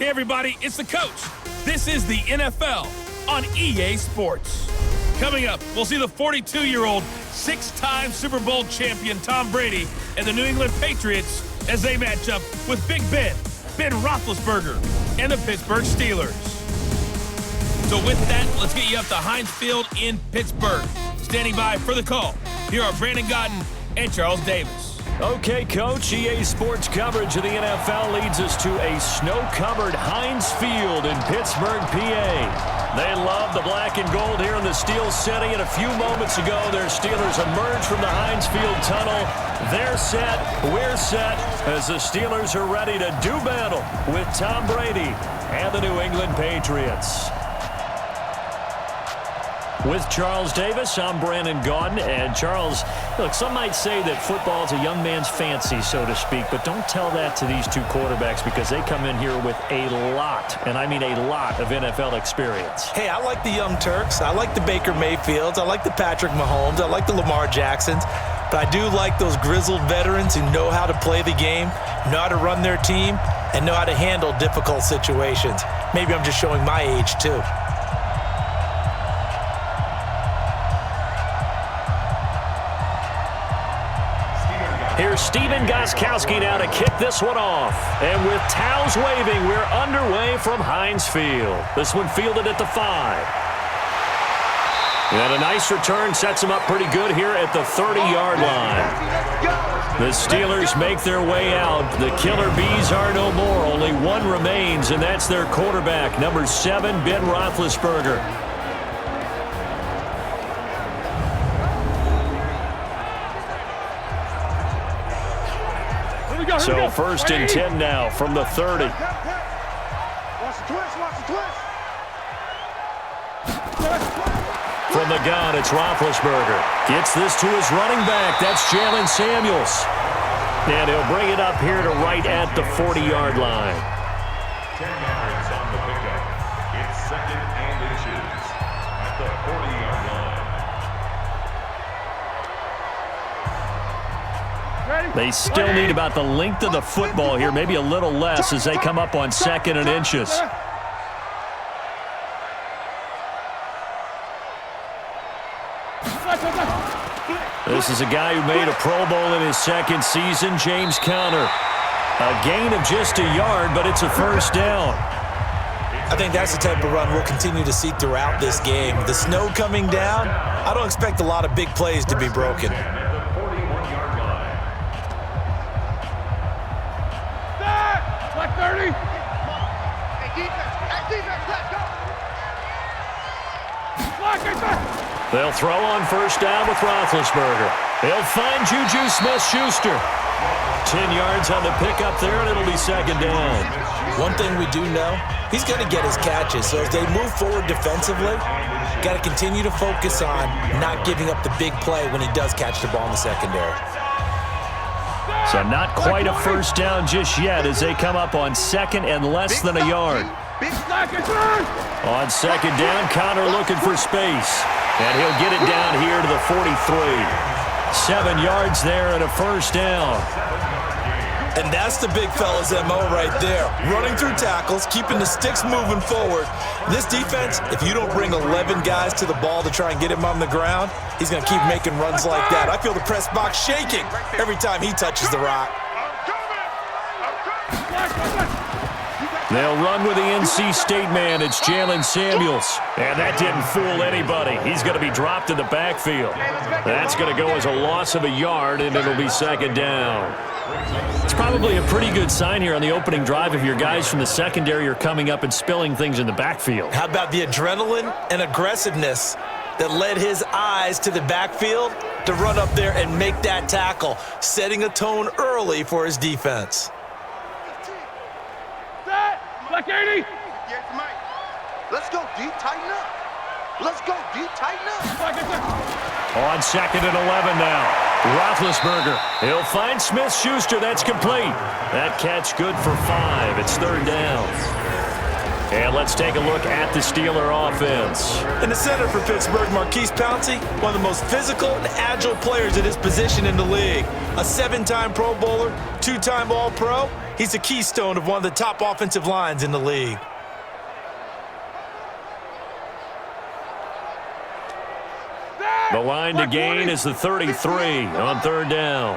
Hey everybody, it's the coach. This is the NFL on EA Sports. Coming up, we'll see the 42-year-old, six-time Super Bowl champion Tom Brady and the New England Patriots as they match up with Big Ben Roethlisberger, and the Pittsburgh Steelers. So with that, let's get you up to Heinz Field in Pittsburgh. Standing by for the call, here are Brandon Godden and Charles Davis. Okay, Coach, EA Sports coverage of the NFL leads us to a snow-covered Heinz Field in Pittsburgh, PA. They love the black and gold here in the Steel City, and a few moments ago, their Steelers emerged from the Heinz Field tunnel. They're set, we're set, as the Steelers are ready to do battle with Tom Brady and the New England Patriots. With Charles Davis, I'm Brandon Gaudin. And Charles, look, some might say that football is a young man's fancy, so to speak, but don't tell that to these two quarterbacks because they come in here with a lot, and I mean a lot, of NFL experience. Hey, I like the Young Turks. I like the Baker Mayfields. I like the Patrick Mahomes. I like the Lamar Jacksons. But I do like those grizzled veterans who know how to play the game, know how to run their team, and know how to handle difficult situations. Maybe I'm just showing my age, too. Here's Steven Gostkowski now to kick this one off. And with towels waving, we're underway from Heinz Field. This one fielded at the 5. And a nice return sets them up pretty good here at the 30-yard line. The Steelers make their way out. The Killer Bees are no more. Only one remains, and that's their quarterback, number 7, Ben Roethlisberger. So first and 10 now from the 30. Watch the twist, watch the twist. From the gun, it's Roethlisberger. Gets this to his running back. That's Jalen Samuels. And he'll bring it up here to right at the 40-yard line. 10 yards on the pickup. It's 2nd and inches at the 40-yard line. They still need about the length of the football here, maybe a little less as they come up on 2nd and inches. This is a guy who made a Pro Bowl in his 2nd season, James Conner. A gain of just a yard, but it's a first down. I think that's the type of run we'll continue to see throughout this game. The snow coming down, I don't expect a lot of big plays to be broken. Black 30. Hey, defense, let's go. Black, They'll throw on first down with Roethlisberger. They'll find Juju Smith-Schuster. 10 yards on the pickup there, and it'll be 2nd down. One thing we do know, he's going to get his catches. So as they move forward defensively, got to continue to focus on not giving up the big play when he does catch the ball in the secondary. So not quite a first down just yet as they come up on 2nd and less than a yard. On 2nd down, Conner looking for space. And he'll get it down here to the 43. 7 yards there and a first down. And that's the big fella's MO right there. Running through tackles, keeping the sticks moving forward. This defense, if you don't bring 11 guys to the ball to try and get him on the ground, he's going to keep making runs like that. I feel the press box shaking every time he touches the rock. They'll run with the NC State man. It's Jalen Samuels. And that didn't fool anybody. He's going to be dropped in the backfield. That's going to go as a loss of a yard, and it'll be 2nd down. It's probably a pretty good sign here on the opening drive if your guys from the secondary are coming up and spilling things in the backfield. How about the adrenaline and aggressiveness that led his eyes to the backfield to run up there and make that tackle, setting a tone early for his defense. Black 80. Yes, Mike. Let's go deep, tighten up. Let's go deep, tighten up. On 2nd and 11 now. Roethlisberger. He'll find Smith-Schuster. That's complete. That catch good for 5. It's 3rd down. And let's take a look at the Steeler offense. In the center for Pittsburgh, Marquise Pouncey, one of the most physical and agile players at his position in the league. A 7-time Pro Bowler, 2-time All-Pro. He's the keystone of one of the top offensive lines in the league. The line to gain is the 33 on third down.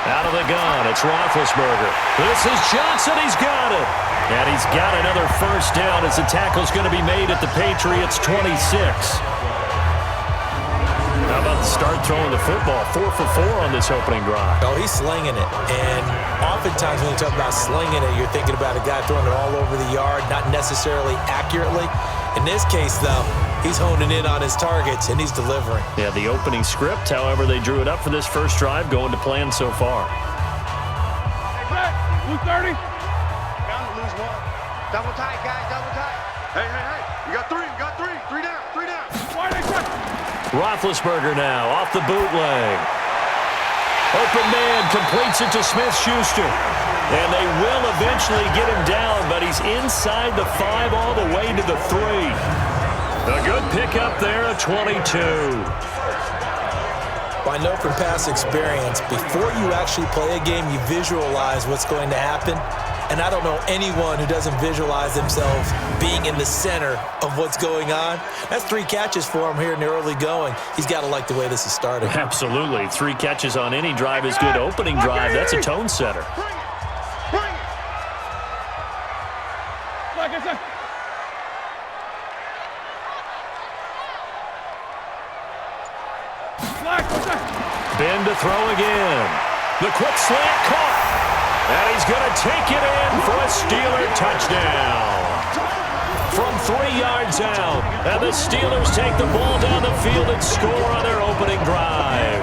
Out of the gun, it's Roethlisberger. This is Johnson, he's got it. And he's got another first down as the tackle's going to be made at the Patriots 26. How about the start throwing the football? 4 for 4 on this opening drive. Oh, he's slinging it. And oftentimes when you talk about slinging it, you're thinking about a guy throwing it all over the yard, not necessarily accurately. In this case, though, he's honing in on his targets, and he's delivering. Yeah, the opening script, however, they drew it up for this first drive, going to plan so far. Hey, lose 30. Bound to lose one. Double tight, guys, double tight. Hey. You got three. Three down. Why they check? Roethlisberger now off the bootleg. Open man completes it to Smith-Schuster. And they will eventually get him down, but he's inside the 5 all the way to the 3. A good pickup there at 22. I know from past experience, before you actually play a game, you visualize what's going to happen. And I don't know anyone who doesn't visualize themselves being in the center of what's going on. That's 3 catches for him here in the early going. He's got to like the way this is starting. Absolutely. 3 catches on any drive is good. Opening drive, that's a tone setter. Bring it. Like I said. Ben to throw again. The quick slant caught. And he's going to take it in for a Steeler touchdown. From 3 yards out. And the Steelers take the ball down the field and score on their opening drive.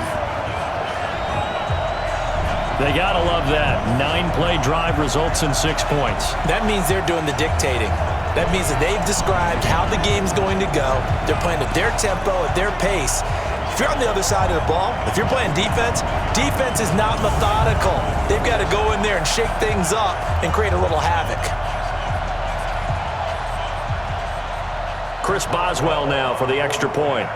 They got to love that. 9-play drive results in 6 points. That means they're doing the dictating. That means that they've described how the game's going to go. They're playing at their tempo, at their pace. If you're on the other side of the ball, if you're playing defense, defense is not methodical. They've got to go in there and shake things up and create a little havoc. Chris Boswell now for the extra point.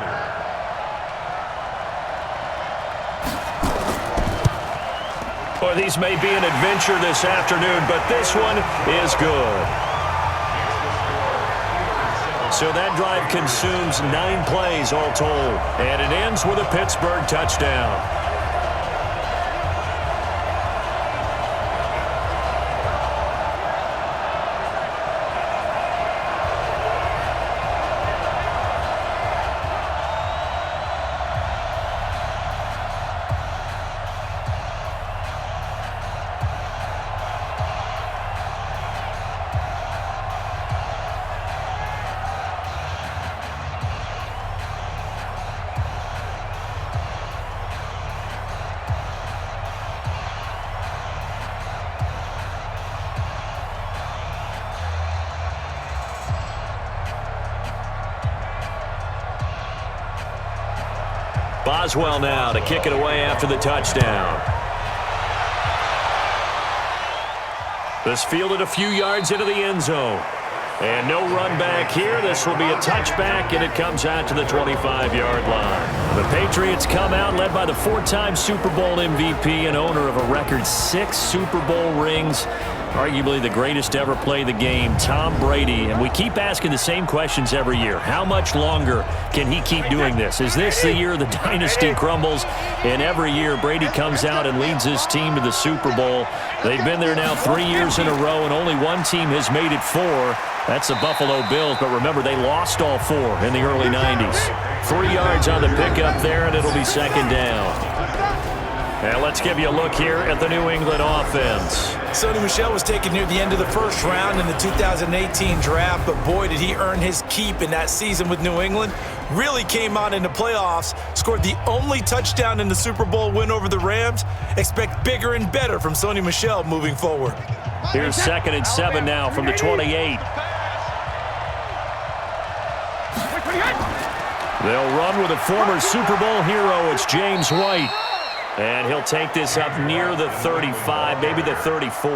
Boy, these may be an adventure this afternoon, but this one is good. So that drive consumes 9 plays all told. And it ends with a Pittsburgh touchdown. Boswell now to kick it away after the touchdown. This fielded a few yards into the end zone. And no run back here. This will be a touchback, and it comes out to the 25-yard line. The Patriots come out led by the 4-time Super Bowl MVP and owner of a record 6 Super Bowl rings. Arguably the greatest to ever play the game, Tom Brady. And we keep asking the same questions every year. How much longer can he keep doing this? Is this the year the dynasty crumbles? And every year, Brady comes out and leads his team to the Super Bowl. They've been there now 3 years in a row, and only one team has made it 4. That's the Buffalo Bills. But remember, they lost all 4 in the early 90s. 3 yards on the pickup there, and it'll be second down. And let's give you a look here at the New England offense. Sony Michel was taken near the end of the first round in the 2018 draft, but boy, did he earn his keep in that season with New England. Really came on in the playoffs, scored the only touchdown in the Super Bowl win over the Rams. Expect bigger and better from Sony Michel moving forward. Here's 2nd and 7 now from the 28. They'll run with a former Super Bowl hero. It's James White. And he'll take this up near the 35, maybe the 34.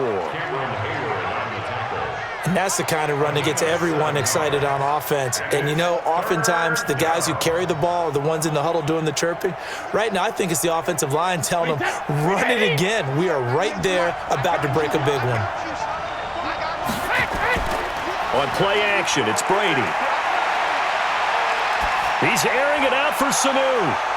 And that's the kind of run that gets everyone excited on offense. And, you know, oftentimes the guys who carry the ball are the ones in the huddle doing the chirping. Right now, I think it's the offensive line telling them, run it again. We are right there about to break a big one. On play action, it's Brady. He's airing it out for Sanu.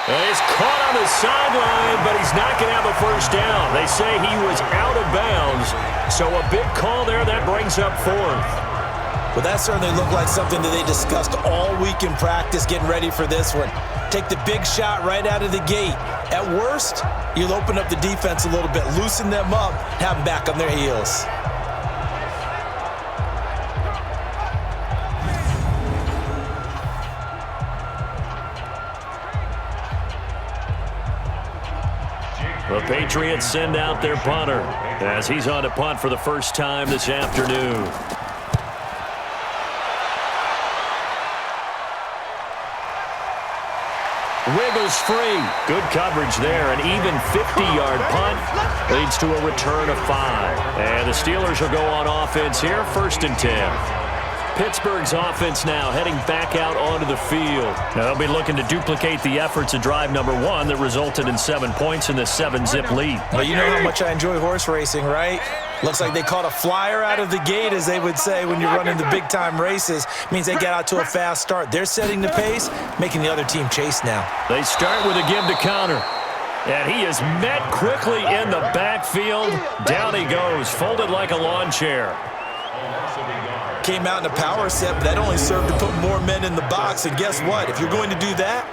And he's caught on the sideline, but he's not going to have a first down. They say he was out of bounds, so a big call there. That brings up 4th. Well, that certainly looked like something that they discussed all week in practice, getting ready for this one. Take the big shot right out of the gate. At worst, you'll open up the defense a little bit, loosen them up, have them back on their heels. The Patriots send out their punter as he's on to punt for the first time this afternoon. Wiggles free. Good coverage there. An even 50-yard punt leads to a return of 5. And the Steelers will go on offense here, 1st and 10. Pittsburgh's offense now heading back out onto the field. Now they'll be looking to duplicate the efforts of drive number 1 that resulted in 7 points in the 7-zip lead. Well, you know how much I enjoy horse racing, right? Looks like they caught a flyer out of the gate, as they would say when you're running the big-time races. Means they get out to a fast start. They're setting the pace, making the other team chase now. They start with a give to counter. And he is met quickly in the backfield. Down he goes, folded like a lawn chair. Came out in a power set, but that only served to put more men in the box. And guess what? If you're going to do that,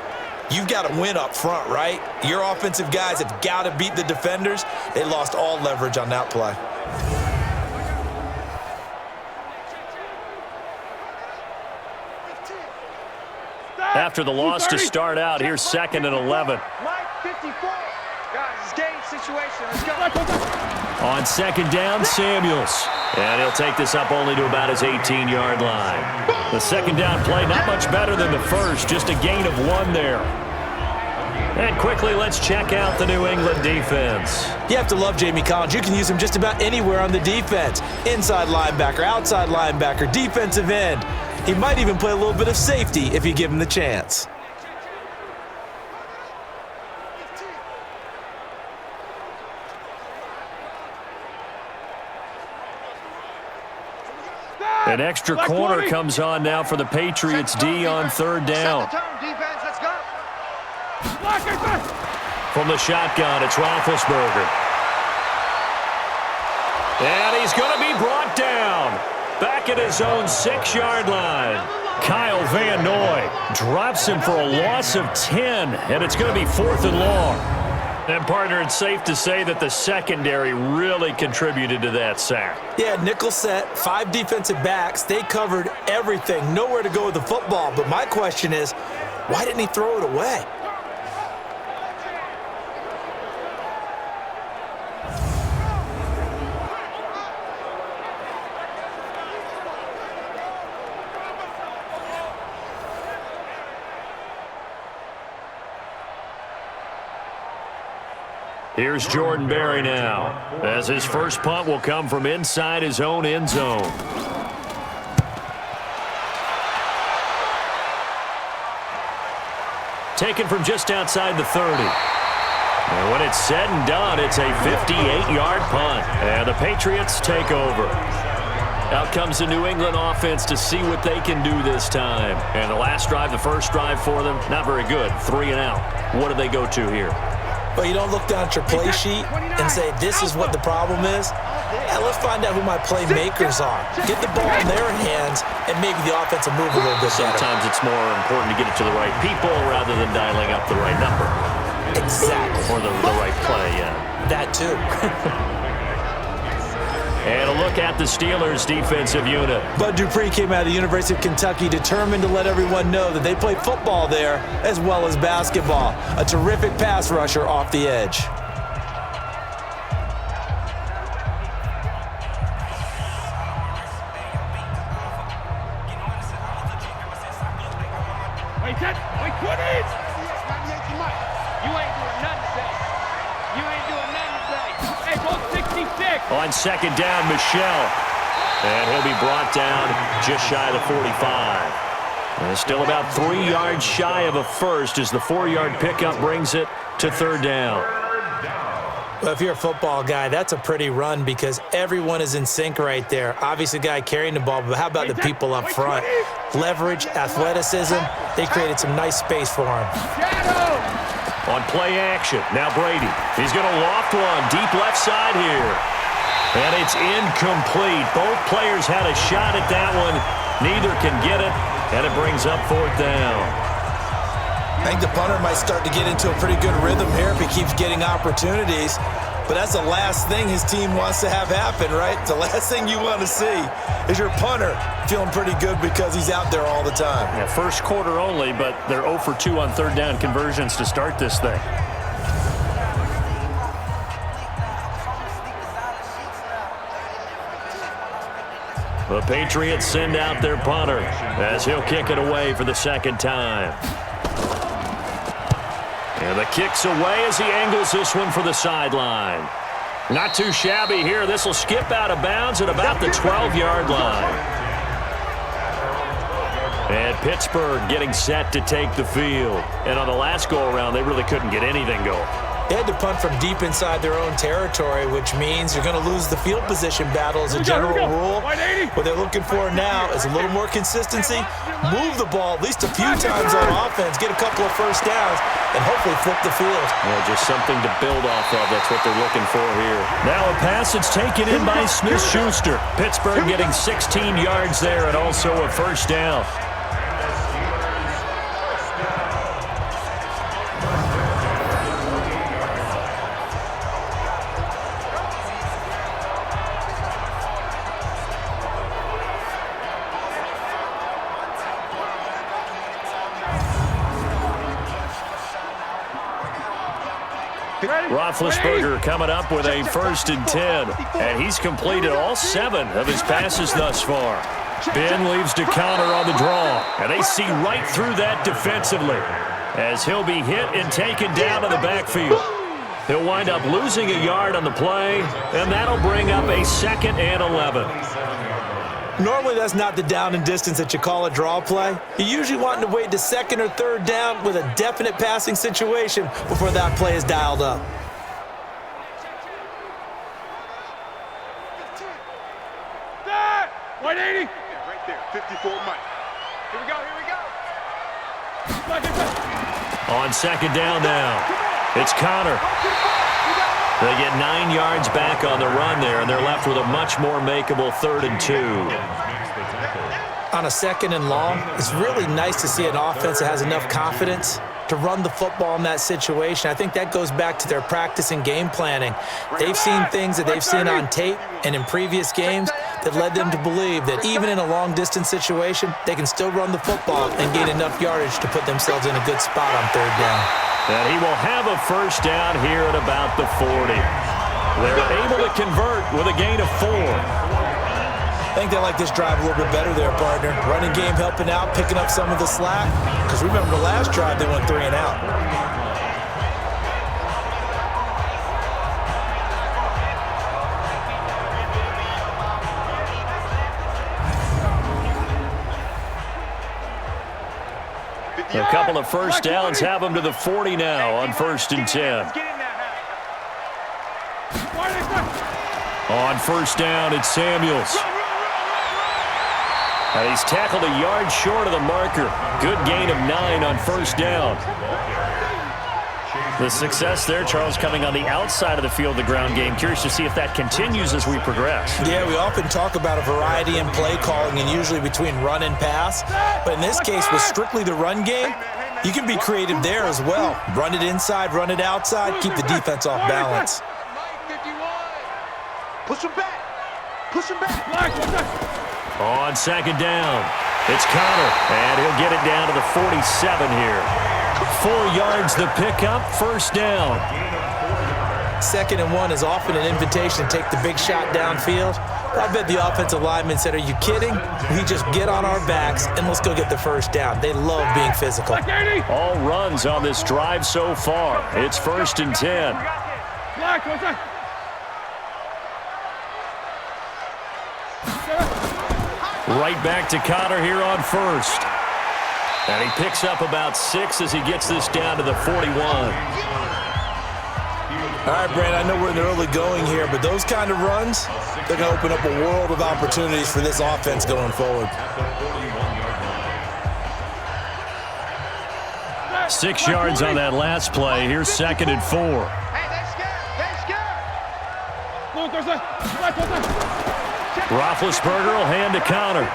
you've got to win up front, right? Your offensive guys have got to beat the defenders. They lost all leverage on that play. After the loss to start out, here's 2nd and 11. Mike 54. Guys, it's game situation. Let's go. On 2nd down, Samuels. And he'll take this up only to about his 18-yard line. The 2nd down play, not much better than the first, just a gain of 1 there. And quickly, let's check out the New England defense. You have to love Jamie Collins. You can use him just about anywhere on the defense. Inside linebacker, outside linebacker, defensive end. He might even play a little bit of safety if you give him the chance. An extra corner comes on now for the Patriots D on 3rd down. From the shotgun, it's Roethlisberger. And he's going to be brought down. Back at his own 6-yard line. Kyle Van Noy drops him for a loss of 10, and it's going to be 4th and long. And, partner, it's safe to say that the secondary really contributed to that sack. Yeah, nickel set, 5 defensive backs. They covered everything. Nowhere to go with the football. But my question is, why didn't he throw it away? Here's Jordan Berry now, as his first punt will come from inside his own end zone. Taken from just outside the 30. And when it's said and done, it's a 58-yard punt. And the Patriots take over. Out comes the New England offense to see what they can do this time. And the last drive, the first drive for them, not very good. 3 and out. What do they go to here? But you don't look down at your play sheet and say, this is what the problem is. Yeah, let's find out who my playmakers are. Get the ball in their hands and maybe the offense will move a little bit better. Sometimes it's more important to get it to the right people rather than dialing up the right number. Exactly. Or the right play, yeah. That too. And a look at the Steelers' defensive unit. Bud Dupree came out of the University of Kentucky determined to let everyone know that they play football there as well as basketball. A terrific pass rusher off the edge. On 2nd down, Michelle. And he'll be brought down just shy of the 45. And still about 3 yards shy of a first as the 4-yard pickup brings it to third down. Well, if you're a football guy, that's a pretty run because everyone is in sync right there. Obviously, the guy carrying the ball, but how about the people up front? Leverage, athleticism, they created some nice space for him. On play action, now Brady. He's going to loft one deep left side here. And it's incomplete. Both players had a shot at that one. Neither can get it, and it brings up fourth down. I think the punter might start to get into a pretty good rhythm here if he keeps getting opportunities. But that's the last thing his team wants to have happen, right? The last thing you want to see is your punter feeling pretty good because he's out there all the time. Yeah, first quarter only, but they're 0 for 2 on third down conversions to start this thing. The Patriots send out their punter as he'll kick it away for the second time. And the kick's away as he angles this one for the sideline. Not too shabby here. This will skip out of bounds at about the 12-yard line. And Pittsburgh getting set to take the field. And on the last go-around, they really couldn't get anything going. They had to punt from deep inside their own territory, which means you're going to lose the field position battle as a general rule. What they're looking for now is a little more consistency, move the ball at least a few times on offense, get a couple of first downs, and hopefully flip the field. Yeah, just something to build off of. That's what they're looking for here. Now a pass that's taken in by Smith-Schuster. Pittsburgh getting 16 yards there and also a first down. Roethlisberger coming up with a 1st and 10. And he's completed all 7 of his passes thus far. Ben leaves to counter on the draw. And they see right through that defensively as he'll be hit and taken down in the backfield. He'll wind up losing a yard on the play, and that'll bring up a 2nd and 11. Normally, that's not the down and distance that you call a draw play. You're usually wanting to wait to 2nd or 3rd down with a definite passing situation before that play is dialed up. That 180. Right there, 54 Mike. Here we go, here we go. On 2nd down now, it's Connor. They get 9 yards back on the run there, and they're left with a much more makeable 3rd and 2. On a 2nd and long, it's really nice to see an offense that has enough confidence to run the football in that situation. I think that goes back to their practice and game planning. They've seen things that they've seen on tape and in previous games that led them to believe that even in a long-distance situation, they can still run the football and gain enough yardage to put themselves in a good spot on 3rd down. And he will have a first down here at about the 40. They're able to convert with a gain of 4. I think they like this drive a little bit better there, partner. Running game helping out, picking up some of the slack. Because remember the last drive, they went 3 and out. A couple of first downs have them to the 40 now on 1st and 10. On 1st down, it's Samuels. And he's tackled a yard short of the marker. Good gain of 9 on 1st down. The success there, Charles, coming on the outside of the field, the ground game. Curious to see if that continues as we progress. Yeah, we often talk about a variety in play calling and usually between run and pass. But in this case, with strictly the run game, you can be creative there as well. Run it inside, run it outside, keep the defense off balance. Push him back. Push him back. On 2nd down, it's Connor, and he'll get it down to the 47 here. 4 yards the pickup, 1st down. 2nd and 1 is often an invitation to take the big shot downfield. I bet the offensive lineman said, are you kidding? We just get on our backs and let's go get the first down. They love being physical. All runs on this drive so far. It's 1st and 10. Right back to Connor here on first. And he picks up about 6 as he gets this down to the 41. All right, Brand, I know we're in the early going here, but those kind of runs, they're going to open up a world of opportunities for this offense going forward. 6 yards on that last play. Here's 2nd and 4. Roethlisberger will hand to Connor.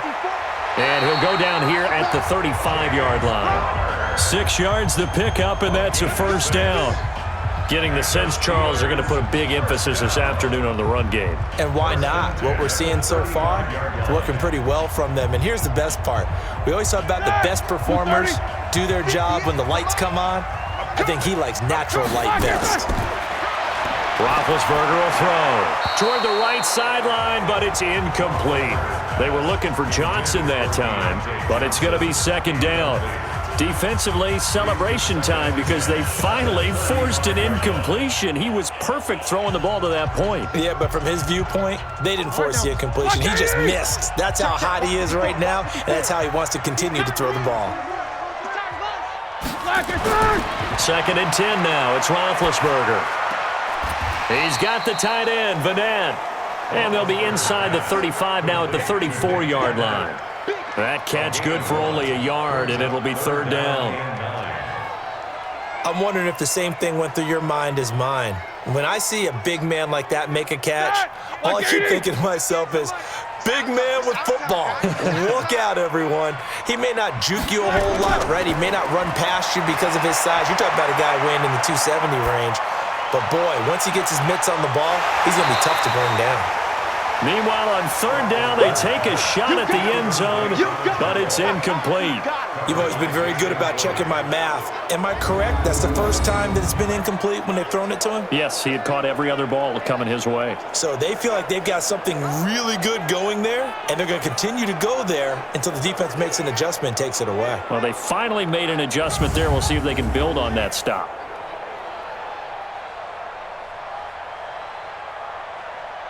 And he'll go down here at the 35-yard line. 6 yards to pick up, and that's a first down. Getting the sense, Charles, are going to put a big emphasis this afternoon on the run game. And why not? What we're seeing so far is working pretty well from them. And here's the best part. We always talk about the best performers do their job when the lights come on. I think he likes natural light best. Roethlisberger will throw toward the right sideline, but it's incomplete. They were looking for Johnson that time, but it's going to be 2nd down. Defensively, celebration time because they finally forced an incompletion. He was perfect throwing the ball to that point. Yeah, but from his viewpoint, they didn't force the incompletion. He just missed. That's how hot he is right now, and that's how he wants to continue to throw the ball. 2nd and 10 now. It's Roethlisberger. He's got the tight end, Vanette. And they'll be inside the 35 now at the 34-yard line. That catch good for only a yard, and it'll be 3rd down. I'm wondering if the same thing went through your mind as mine. When I see a big man like that make a catch, all I keep thinking to myself is, big man with football. Look out, everyone. He may not juke you a whole lot, right? He may not run past you because of his size. You're talking about a guy weighing in the 270 range. But, boy, once he gets his mitts on the ball, he's going to be tough to bring down. Meanwhile, on 3rd down, they take a shot at the end zone, but it's incomplete. You've always been very good about checking my math. Am I correct? That's the first time that it's been incomplete when they've thrown it to him? Yes, he had caught every other ball coming his way. So they feel like they've got something really good going there, and they're going to continue to go there until the defense makes an adjustment and takes it away. Well, they finally made an adjustment there. We'll see if they can build on that stop.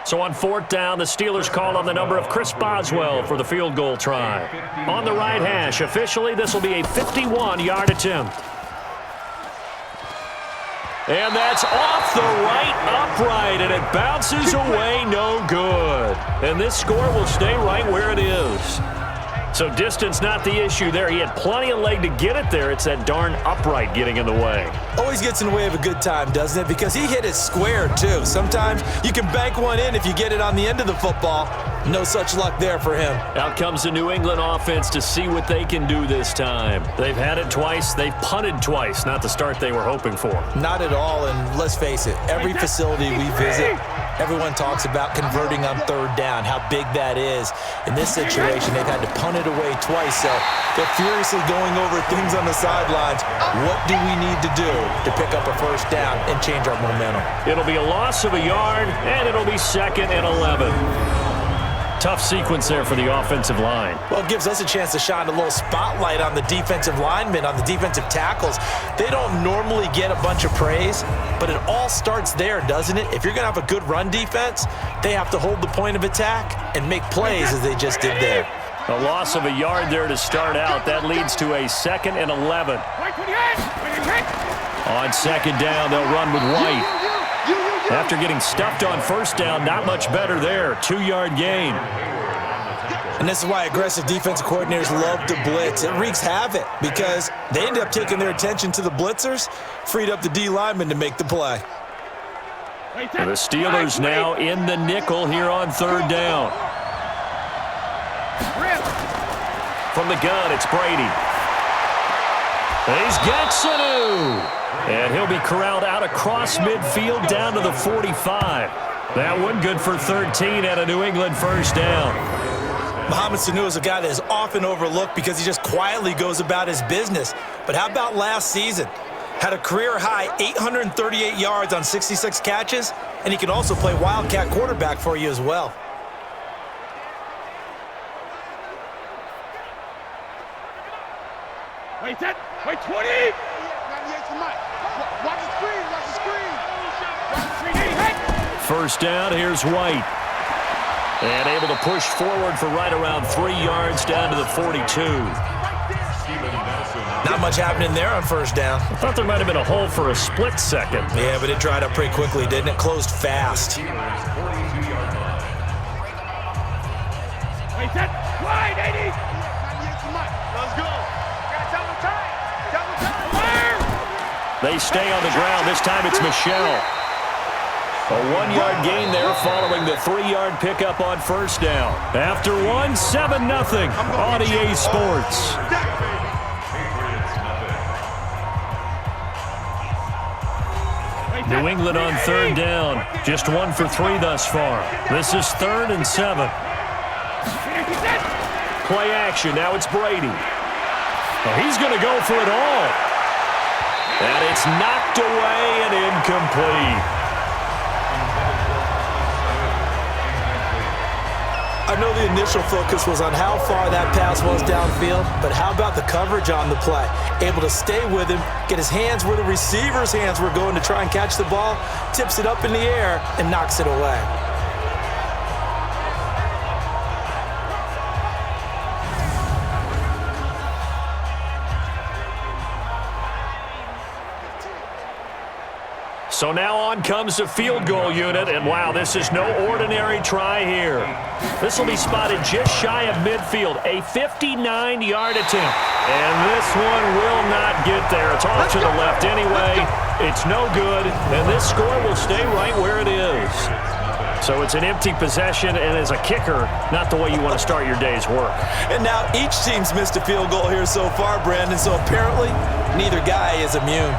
So on 4th down, the Steelers call on the number of Chris Boswell for the field goal try. On the right hash, officially, this will be a 51-yard attempt. And that's off the right upright, and it bounces away no good. And this score will stay right where it is. So distance not the issue there. He had plenty of leg to get it there. It's that darn upright getting in the way. Always gets in the way of a good time, doesn't it? Because he hit it square, too. Sometimes you can bank one in if you get it on the end of the football. No such luck there for him. Out comes the New England offense to see what they can do this time. They've had it twice. They've punted twice. Not the start they were hoping for. Not at all, and let's face it, every facility we visit, everyone talks about converting on 3rd down, how big that is. In this situation, they've had to punt it away twice, so they're furiously going over things on the sidelines. What do we need to do to pick up a 1st down and change our momentum? It'll be a loss of a yard, and it'll be 2nd and 11. Tough sequence there for the offensive line. Well, it gives us a chance to shine a little spotlight on the defensive linemen, on the defensive tackles. They don't normally get a bunch of praise, but it all starts there, doesn't it? If you're going to have a good run defense, they have to hold the point of attack and make plays as they just did there. A loss of a yard there to start out. That leads to a 2nd and 11. On 2nd down, they'll run with White. After getting stuffed on 1st down, not much better there. 2-yard gain. And this is why aggressive defensive coordinators love to blitz. It wreaks havoc because they end up taking their attention to the blitzers, freed up the D lineman to make the play. The Steelers now in the nickel here on 3rd down. From the gun, it's Brady. He's got Sanu. And he'll be corralled out across midfield down to the 45. That one good for 13 and a New England 1st down. Mohamed Sanu is a guy that is often overlooked because he just quietly goes about his business. But how about last season? Had a career-high 838 yards on 66 catches, and he can also play Wildcat quarterback for you as well. Wait, 10, wait, 20! Watch the screen, watch the screen! Watch the screen, hey! 1st down, here's White. And able to push forward for right around 3 yards down to the 42. Not much happening there on first down. I thought there might have been a hole for a split second. Yeah, but it dried up pretty quickly, didn't it? Closed fast. Wait, set. Wide, 80. Let's go. Double time. Double time. They stay on the ground. This time it's Michelle. A 1-yard gain there following the 3-yard pickup on first down. After 1, 7-0 on EA Sports. New England on third down. Just 1 for 3 thus far. This is 3rd and 7. Play action. Now it's Brady. Oh, he's going to go for it all. And it's knocked away and incomplete. I know the initial focus was on how far that pass was downfield, but how about the coverage on the play? Able to stay with him, get his hands where the receiver's hands were going to try and catch the ball, tips it up in the air, and knocks it away. So now on comes the field goal unit, and wow, this is no ordinary try here. This will be spotted just shy of midfield, a 59-yard attempt. And this one will not get there. It's off to the left anyway. It's no good, and this score will stay right where it is. So it's an empty possession, and as a kicker, not the way you want to start your day's work. And now each team's missed a field goal here so far, Brandon, so apparently neither guy is immune.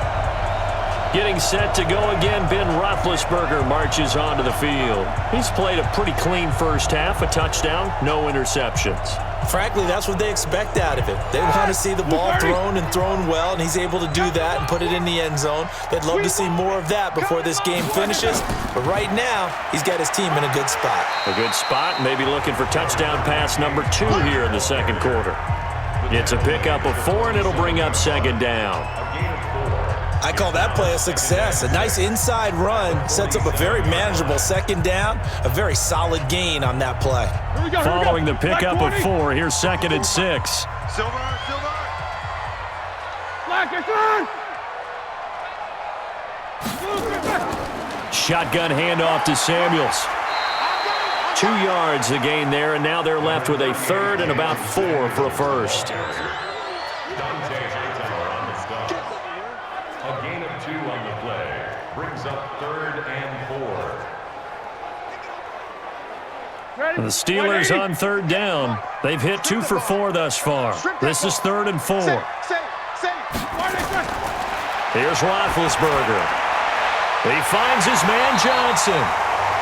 Getting set to go again, Ben Roethlisberger marches onto the field. He's played a pretty clean first half, a touchdown, no interceptions. Frankly, that's what they expect out of it. They want to see the ball thrown and thrown well, and he's able to do that and put it in the end zone. They'd love to see more of that before this game finishes, but right now, he's got his team in a good spot. A good spot, maybe looking for touchdown pass number 2 here in the second quarter. It's a pickup of 4, and it'll bring up second down. I call that play a success. A nice inside run sets up a very manageable second down, a very solid gain on that play. Following the pickup of 4, here's 2nd and 6. Silver. Black is on. Shotgun handoff to Samuels. 2 yards the gain there, and now they're left with a 3rd and about 4 for a first. A gain of 2 on the play brings up 3rd and 4. The Steelers on third down. They've hit 2 for 4 thus far. This is 3rd and 4. Here's Roethlisberger. He finds his man Johnson.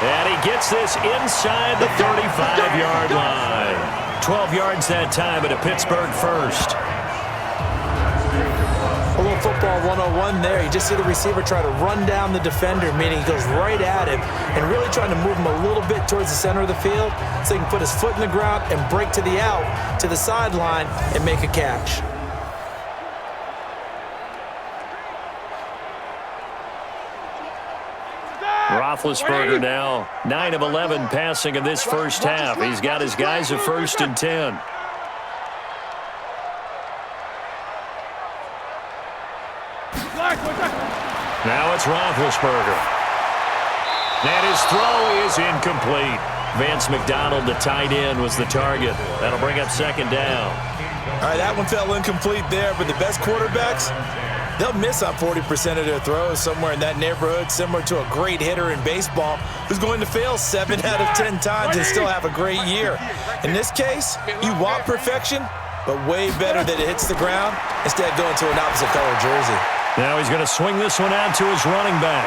And he gets this inside the 35-yard line. 12 yards that time at a Pittsburgh first. A little football 101 there. You just see the receiver try to run down the defender, meaning he goes right at him and really trying to move him a little bit towards the center of the field so he can put his foot in the ground and break to the out, to the sideline, and make a catch. Roethlisberger now 9 of 11 passing in this first half. He's got his guys at 1st and 10. Now it's Roethlisberger. And his throw is incomplete. Vance McDonald, the tight end, was the target. That'll bring up second down. All right, that one fell incomplete there, but the best quarterbacks, they'll miss on 40% of their throws, somewhere in that neighborhood, similar to a great hitter in baseball who's going to fail 7 out of 10 times and still have a great year. In this case, you want perfection, but way better that it hits the ground instead of going to an opposite color jersey. Now he's going to swing this one out to his running back.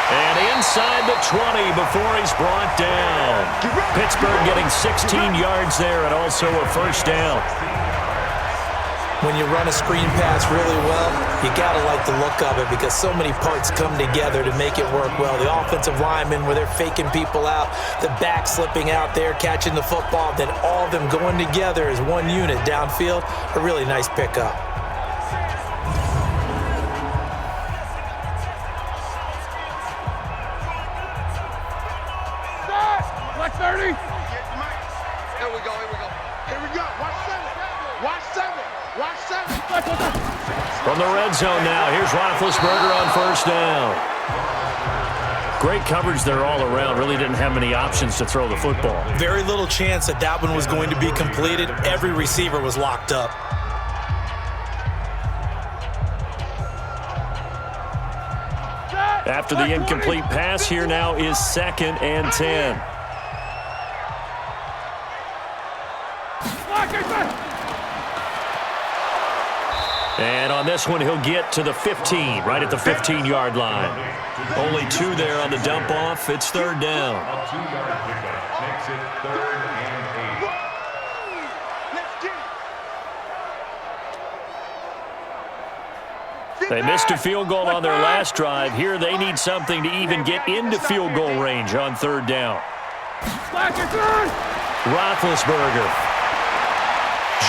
And inside the 20 before he's brought down. Pittsburgh getting 16 yards there and also a first down. When you run a screen pass really well, you got to like the look of it because so many parts come together to make it work well. The offensive linemen where they're faking people out, the back slipping out there, catching the football, then all of them going together as one unit downfield. A really nice pickup. Black 30. From the red zone now, here's Roethlisberger on first down. Great coverage there all around. Really didn't have many options to throw the football. Very little chance that that one was going to be completed. Every receiver was locked up. After the incomplete pass, here now is 2nd and 10. And on this one, he'll get to the 15, right at the 15-yard line. Only 2 there on the dump-off. It's 3rd down. A 2-yard pickup makes it 3rd and 8. They missed a field goal on their last drive. Here they need something to even get into field goal range on 3rd down. Roethlisberger.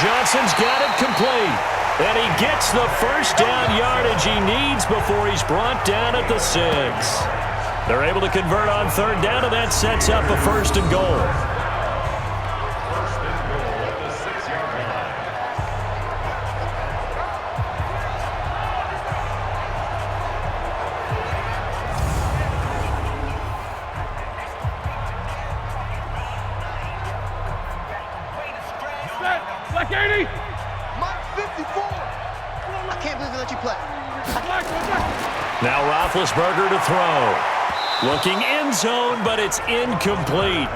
Johnson's got it complete. And he gets the first down yardage he needs before he's brought down at the 6. They're able to convert on 3rd down, and that sets up a 1st and goal. 1st and goal at the 6-yard line. Black 80! Mike 54! I can't believe they let you play. Now Roethlisberger to throw. Looking end zone, but it's incomplete.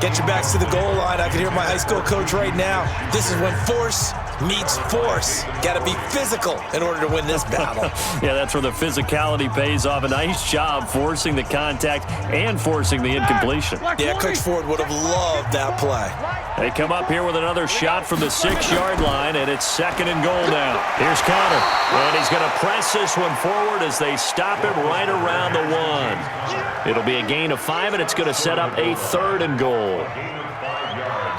Get your backs to the goal line. I can hear my high school coach right now. This is when force meets force. Got to be physical in order to win this battle. Yeah, that's where the physicality pays off. A nice job forcing the contact and forcing the incompletion. Yeah, Coach Ford would have loved that play. They come up here with another shot from the 6-yard line, and it's 2nd and goal now. Here's Connor, and he's going to press this one forward as they stop him right around the 1. It'll be a gain of 5, and it's going to set up a 3rd and goal.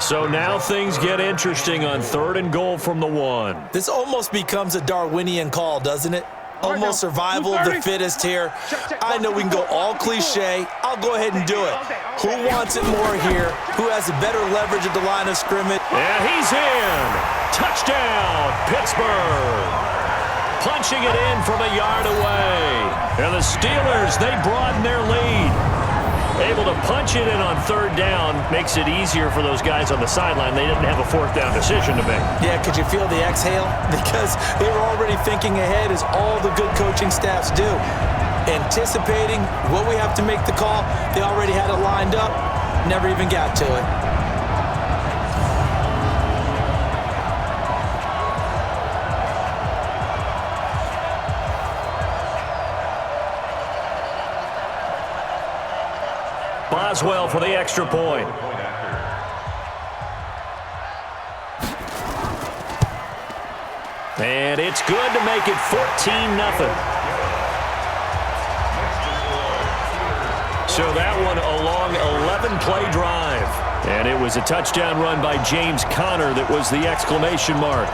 So now things get interesting on 3rd and goal from the 1. This almost becomes a Darwinian call, doesn't it? Almost survival of the fittest here. I know we can go all cliche. I'll go ahead and do it. Who wants it more here? Who has a better leverage at the line of scrimmage? Yeah, he's in. Touchdown, Pittsburgh. Punching it in from a yard away. And the Steelers, they broaden their lead. Able to punch it in on 3rd down makes it easier for those guys on the sideline. They didn't have a 4th down decision to make. Yeah, could you feel the exhale? Because they were already thinking ahead, as all the good coaching staffs do. Anticipating what we have to make the call. They already had it lined up. Never even got to it. Boswell for the extra point. And it's good to make it 14-0. So that one a long 11-play drive. And it was a touchdown run by James Conner that was the exclamation mark.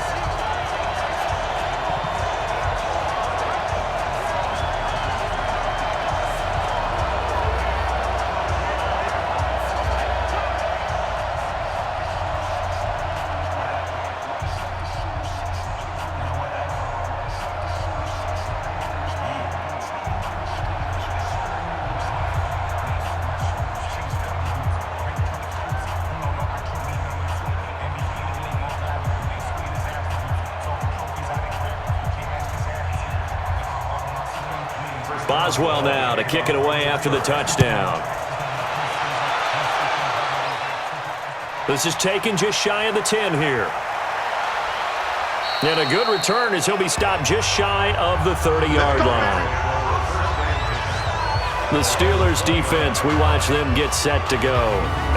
Boswell now to kick it away after the touchdown. This is taken just shy of the 10 here. And a good return as he'll be stopped just shy of the 30-yard line. The Steelers defense, we watch them get set to go.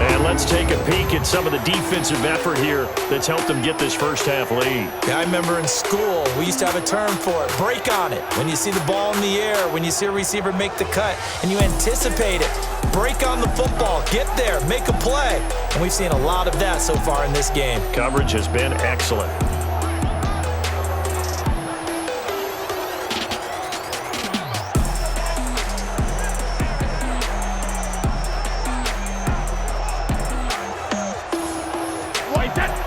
And let's take a peek at some of the defensive effort here that's helped them get this first half lead. Yeah, I remember in school, we used to have a term for it, break on it. When you see the ball in the air, when you see a receiver make the cut, and you anticipate it, break on the football, get there, make a play. And we've seen a lot of that so far in this game. Coverage has been excellent.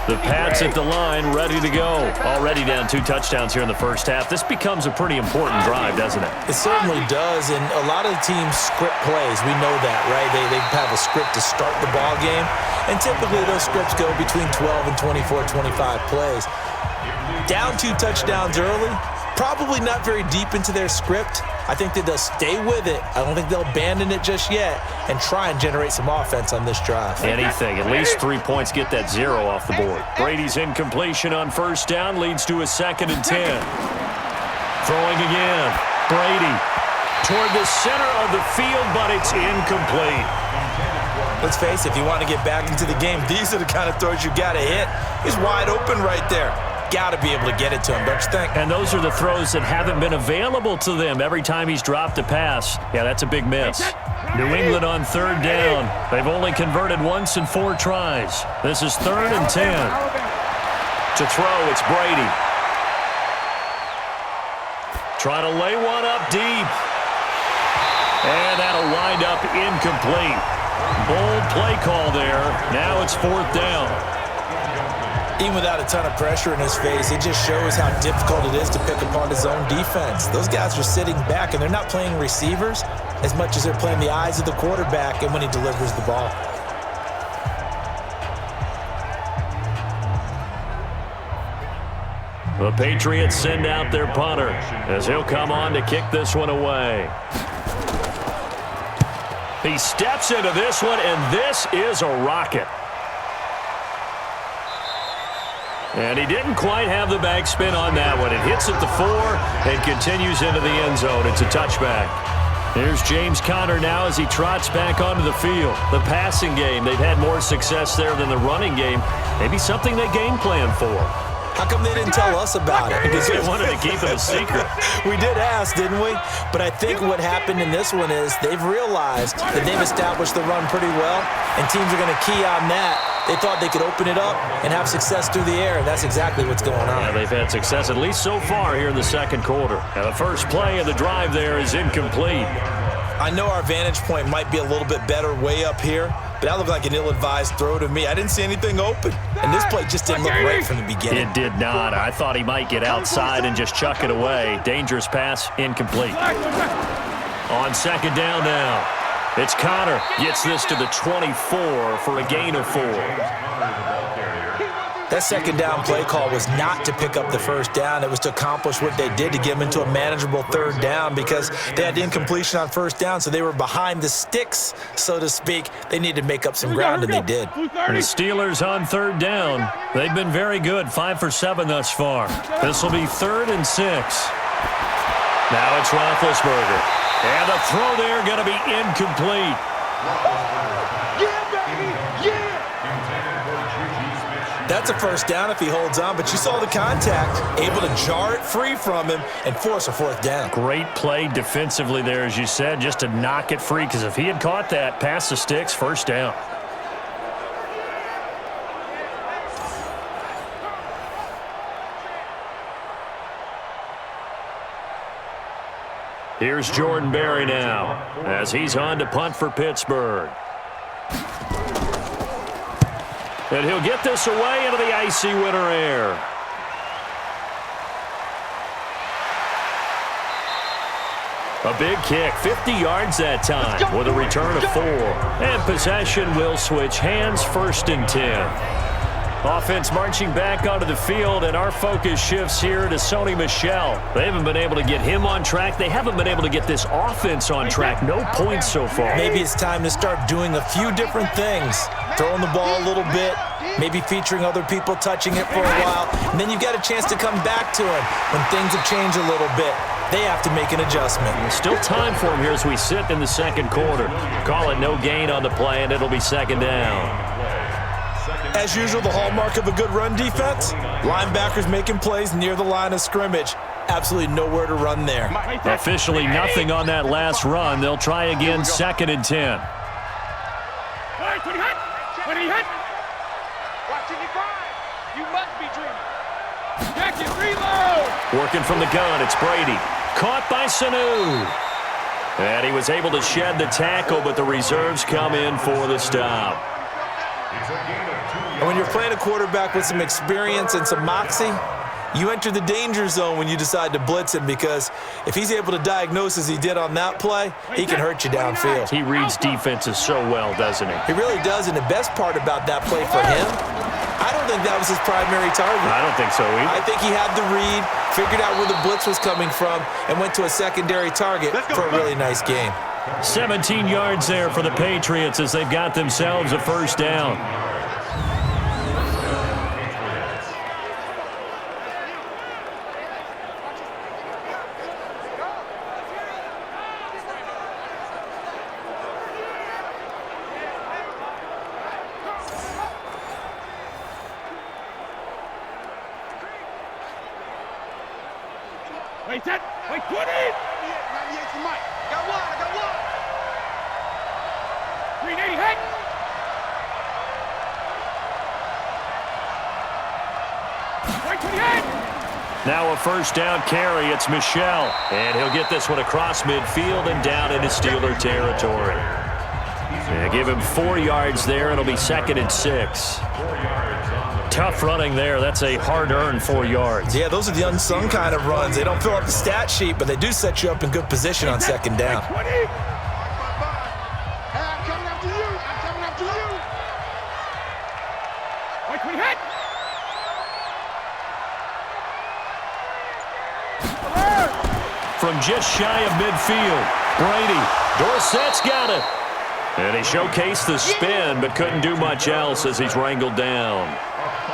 The Pats He's at the line, ready to go. Already down 2 touchdowns here in the first half. This becomes a pretty important drive, doesn't it? It certainly does, and a lot of the teams script plays. We know that, right? They have a script to start the ball game, and typically those scripts go between 12 and 24, 25 plays. Down 2 touchdowns early, probably not very deep into their script. I think that they'll stay with it. I don't think they'll abandon it just yet and try and generate some offense on this drive. Anything. At least 3 points, get that 0 off the board. Brady's incompletion on first down leads to a 2nd and 10. Throwing again. Brady toward the center of the field, but it's incomplete. Let's face it, if you want to get back into the game, these are the kind of throws you got to hit. He's wide open right there. Got to be able to get it to him, don't you think? And those are the throws that haven't been available to them every time he's dropped a pass. Yeah, that's a big miss. New England on 3rd down. They've only converted once in 4 tries. This is 3rd and 10. To throw, it's Brady. Trying to lay one up deep. And that'll wind up incomplete. Bold play call there. Now it's 4th down. Even without a ton of pressure in his face, it just shows how difficult it is to pick apart his own defense. Those guys are sitting back, and they're not playing receivers as much as they're playing the eyes of the quarterback and when he delivers the ball. The Patriots send out their punter as he'll come on to kick this one away. He steps into this one, and this is a rocket. And he didn't quite have the backspin on that one. It hits at the 4 and continues into the end zone. It's a touchback. Here's James Conner now as he trots back onto the field. The passing game, they've had more success there than the running game. Maybe something they game plan for. How come they didn't tell us about it? Because they wanted to keep it a secret. We did ask, didn't we? But I think what happened in this one is they've realized that they've established the run pretty well, and teams are going to key on that. They thought they could open it up and have success through the air, and that's exactly what's going on. Yeah, they've had success, at least so far, here in the second quarter. Now, the first play of the drive there is incomplete. I know our vantage point might be a little bit better way up here, but that looked like an ill-advised throw to me. I didn't see anything open, and this play just didn't look right from the beginning. It did not. I thought he might get outside and just chuck it away. Dangerous pass, incomplete. On 2nd down now, it's Conner. Gets this to the 24 for a gain of 4. That 2nd down play call was not to pick up the first down. It was to accomplish what they did to get them into a manageable 3rd down because they had incompletion on first down, so they were behind the sticks, so to speak. They needed to make up some ground, and they did. The Steelers on 3rd down. They've been very good, 5 for 7 thus far. This will be 3rd and 6. Now it's Roethlisberger. And the throw there going to be incomplete. That's a first down if he holds on, but you saw the contact, able to jar it free from him and force a 4th down. Great play defensively there, as you said, just to knock it free, because if he had caught that, past the sticks, first down. Here's Jordan Berry now as he's on to punt for Pittsburgh. And he'll get this away into the icy winter air. A big kick, 50 yards that time with a return of 4. And possession will switch hands, 1st and 10. Offense marching back onto the field, and our focus shifts here to Sony Michel. They haven't been able to get him on track. They haven't been able to get this offense on track. No points so far. Maybe it's time to start doing a few different things. Throwing the ball a little bit, maybe featuring other people touching it for a while, and then you've got a chance to come back to him when things have changed a little bit. They have to make an adjustment. Still time for him here as we sit in the second quarter. Call it no gain on the play, and it'll be 2nd down. As usual, the hallmark of a good run defense, linebackers making plays near the line of scrimmage. Absolutely nowhere to run there. Officially nothing on that last run. They'll try again, 2nd and 10. Working from the gun, it's Brady. Caught by Sanu. And he was able to shed the tackle, but the reserves come in for the stop. gain of 2 yards. And when you're playing a quarterback with some experience and some moxie, you enter the danger zone when you decide to blitz him, because if he's able to diagnose as he did on that play, he can hurt you downfield. He reads defenses so well, doesn't he? He really does, and the best part about that play for him, I don't think that was his primary target. I don't think so either. I think he had the read, figured out where the blitz was coming from, and went to a secondary target for a really nice game. 17 yards there for the Patriots as they've got themselves a first down. Wait, set. Wait, 20. 98 to Mike. Got one. I got one. 380, hit. Wait, 28. Now a first down carry. It's Michel. And he'll get this one across midfield and down into Steeler territory. Yeah, give him 4 yards there. It'll be 2nd and 6. Tough running there. That's a hard-earned 4 yards. Yeah, those are the unsung kind of runs. They don't fill up the stat sheet, but they do set you up in good position on second down. 20. Hey, I'm coming after you. I'm coming after you. Wait, 20, hit. From just shy of midfield, Brady. Dorsett's got it. And he showcased the spin, but couldn't do much else as he's wrangled down.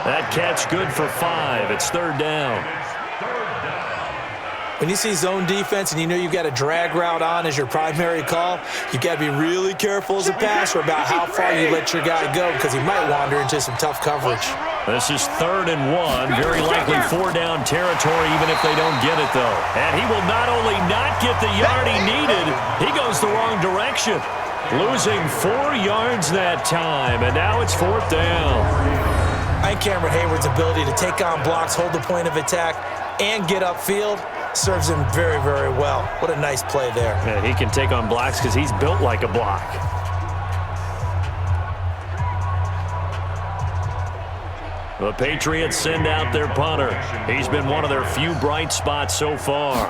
That catch good for 5. It's 3rd down. When you see zone defense and you know you've got a drag route on as your primary call, you got to be really careful as a passer about how far you let your guy go, because he might wander into some tough coverage. This is 3rd and 1. Very likely 4-down territory, even if they don't get it, though. And he will not only not get the yard he needed, he goes the wrong direction. Losing 4 yards that time, and now it's 4th down. I think Cameron Hayward's ability to take on blocks, hold the point of attack, and get upfield serves him very, very well. What a nice play there. Yeah, he can take on blocks because he's built like a block. The Patriots send out their punter. He's been one of their few bright spots so far.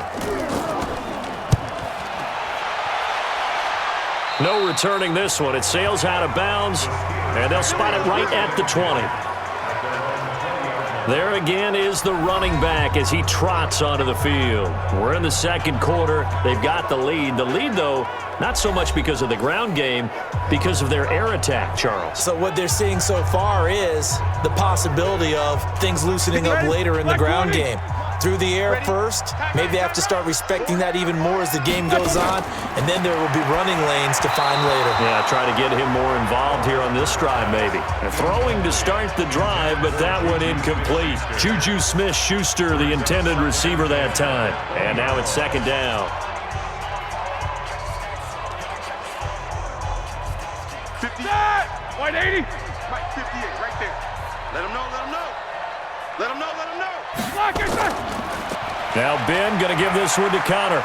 No returning this one. It sails out of bounds, and they'll spot it right at the 20. There again is the running back as he trots onto the field. We're in the 2nd quarter. They've got the lead. The lead, though, not so much because of the ground game, because of their air attack, Charles. So what they're seeing so far is the possibility of things loosening up later in the ground game. Through the air first, maybe they have to start respecting that even more as the game goes on, and then there will be running lanes to find later. Yeah, try to get him more involved here on this drive, maybe. And throwing to start the drive, but that one incomplete. Juju Smith-Schuster, the intended receiver that time. And now it's 2nd down. 50. 180. Mike, 58, right there. Let him know, let him know. Let him know, let him know. Block it, sir. Now Ben going to give this one to Connor.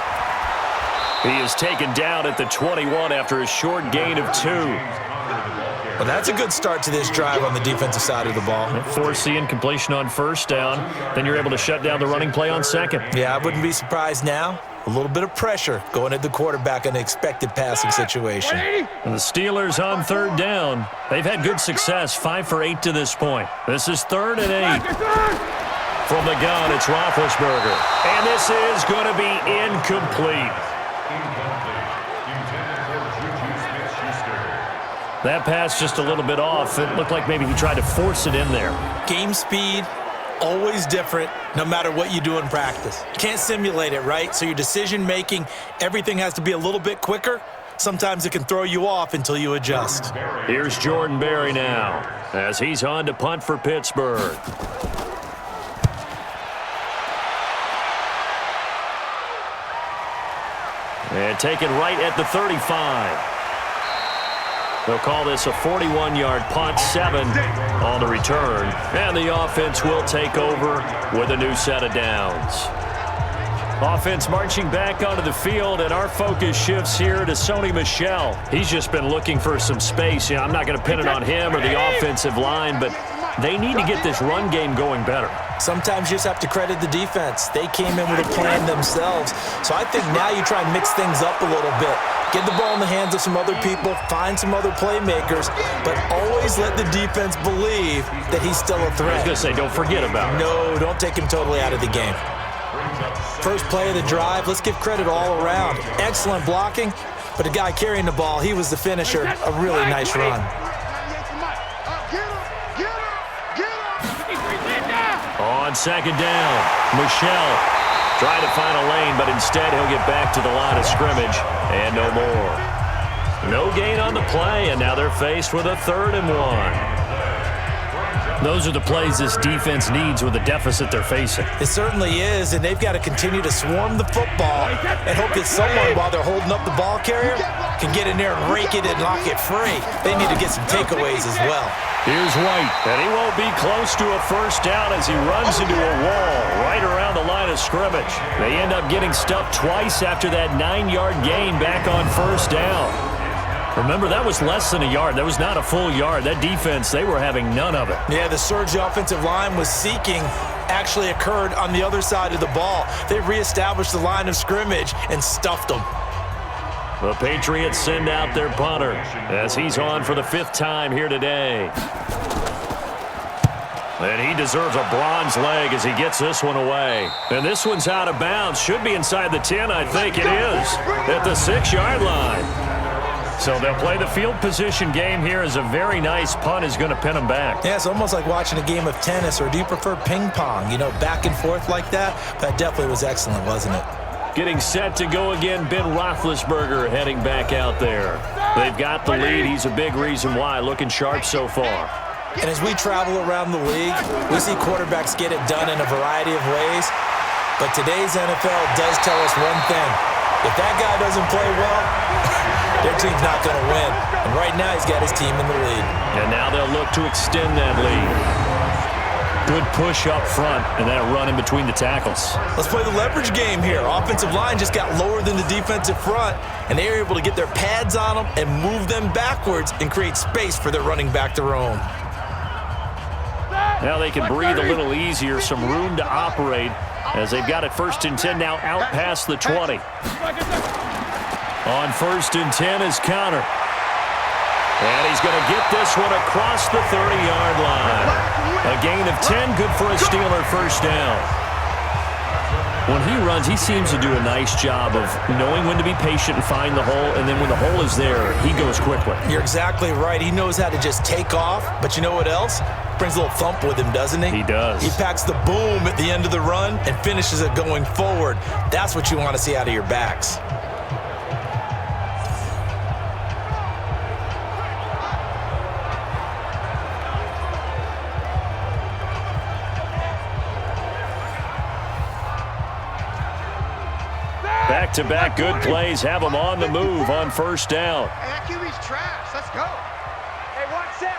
He is taken down at the 21 after a short gain of 2. Well, that's a good start to this drive on the defensive side of the ball. Forcing incompletion on 1st down. Then you're able to shut down the running play on 2nd. Yeah, I wouldn't be surprised now. A little bit of pressure going at the quarterback in an expected passing situation. And the Steelers on 3rd down. They've had good success, 5 for 8 to this point. This is 3rd and 8. From the gun, it's Roethlisberger. And this is going to be incomplete. That pass just a little bit off. It looked like maybe he tried to force it in there. Game speed, always different, no matter what you do in practice. You can't simulate it, right? So your decision-making, everything has to be a little bit quicker. Sometimes it can throw you off until you adjust. Here's Jordan Berry now as he's on to punt for Pittsburgh. And taken right at the 35. They'll call this a 41-yard punt, 7 on the return. And the offense will take over with a new set of downs. Offense marching back onto the field, and our focus shifts here to Sony Michel. He's just been looking for some space. I'm not going to pin it on him or the offensive line, but they need to get this run game going better. Sometimes you just have to credit the defense. They came in with a plan themselves. So I think now you try and mix things up a little bit. Get the ball in the hands of some other people, find some other playmakers, but always let the defense believe that he's still a threat. I was going to say, don't forget about it. No, don't take him totally out of the game. First play of the drive, let's give credit all around. Excellent blocking, but the guy carrying the ball, he was the finisher. A really nice run. On second down, Michel trying to find a lane, but instead he'll get back to the line of scrimmage, and no more. No gain on the play, and now they're faced with a 3rd and 1. Those are the plays this defense needs with the deficit they're facing. It certainly is, and they've got to continue to swarm the football and hope that someone, while they're holding up the ball carrier, can get in there and rake it and knock it free. They need to get some takeaways as well. Here's White, and he won't be close to a first down as he runs into a wall right around the line of scrimmage. They end up getting stuffed twice after that 9-yard gain back on first down. Remember, that was less than a yard. That was not a full yard. That defense, they were having none of it. Yeah, the surge the offensive line was seeking actually occurred on the other side of the ball. They reestablished the line of scrimmage and stuffed them. The Patriots send out their punter as he's on for the 5th time here today. And he deserves a bronze leg as he gets this one away. And this one's out of bounds. Should be inside the 10, I think it is, at the 6-yard line. So they'll play the field position game here as a very nice punt is going to pin them back. Yeah, it's almost like watching a game of tennis, or do you prefer ping pong? You know, back and forth like that? That definitely was excellent, wasn't it? Getting set to go again, Ben Roethlisberger heading back out there. They've got the lead. He's a big reason why, looking sharp so far. And as we travel around the league, we see quarterbacks get it done in a variety of ways. But today's NFL does tell us one thing. If that guy doesn't play well, their team's not going to win. And right now, he's got his team in the lead. And now they'll look to extend that lead. Good push up front, and then a run in between the tackles. Let's play the leverage game here. Offensive line just got lower than the defensive front, and they were able to get their pads on them and move them backwards and create space for their running back to roam. Now they can breathe a little easier, some room to operate as they've got it 1st and 10 now out past the 20. On 1st and 10 is Connor. And he's going to get this one across the 30-yard line. A gain of 10, good for a Steeler first down. When he runs, he seems to do a nice job of knowing when to be patient and find the hole, and then when the hole is there, he goes quickly. You're exactly right. He knows how to just take off, but you know what else? Brings a little thump with him, doesn't he? He does. He packs the boom at the end of the run and finishes it going forward. That's what you want to see out of your backs. Back-to-back good plays have them on the move on first down. Hey, that QB's trash. Let's go. Hey, watch that.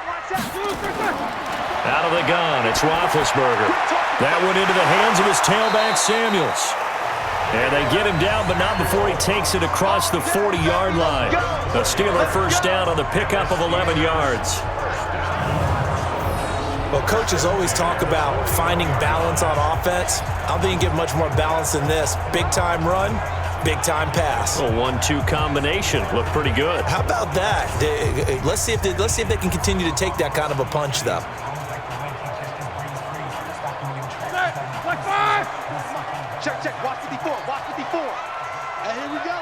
Out of the gun, it's Roethlisberger. That went into the hands of his tailback, Samuels. And they get him down, but not before he takes it across the 40-yard line. The Steeler first down on the pickup of 11 yards. Well, coaches always talk about finding balance on offense. I don't think you can get much more balance than this. Big-time run, big-time pass. A 1-2 combination. Looked pretty good. How about that? Let's see if they can continue to take that kind of a punch, though. Check. Watch 54. Hey, here we go.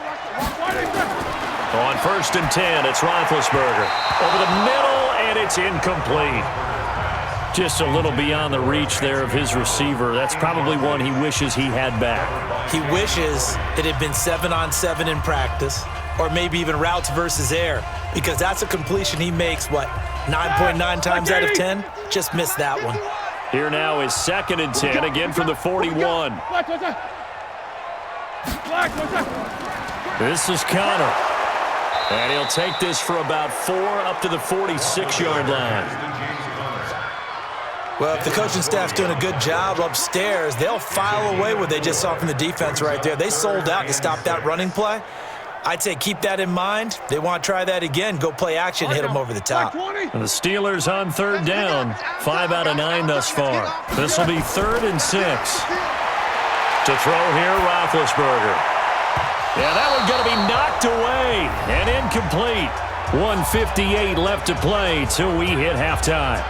On 1st and 10, it's Roethlisberger. Over the middle, and it's incomplete. Just a little beyond the reach there of his receiver. That's probably one he wishes he had back. He wishes it had been 7-on-7 in practice, or maybe even routes versus air, because that's a completion he makes, 9.9 times out of 10? Just missed that one. Here now is 2nd and 10, again from the 41. This is Connor. And he'll take this for about 4 up to the 46-yard line. Well, if the coaching staff's doing a good job upstairs, they'll file away what they just saw from the defense right there. They sold out to stop that running play. I'd say keep that in mind. They want to try that again. Go play action, hit them over the top. And the Steelers on third down. 5 out of 9 thus far. This will be 3rd and 6. To throw here, Roethlisberger. Yeah, that one's going to be knocked away and incomplete. 1:58 left to play till we hit halftime.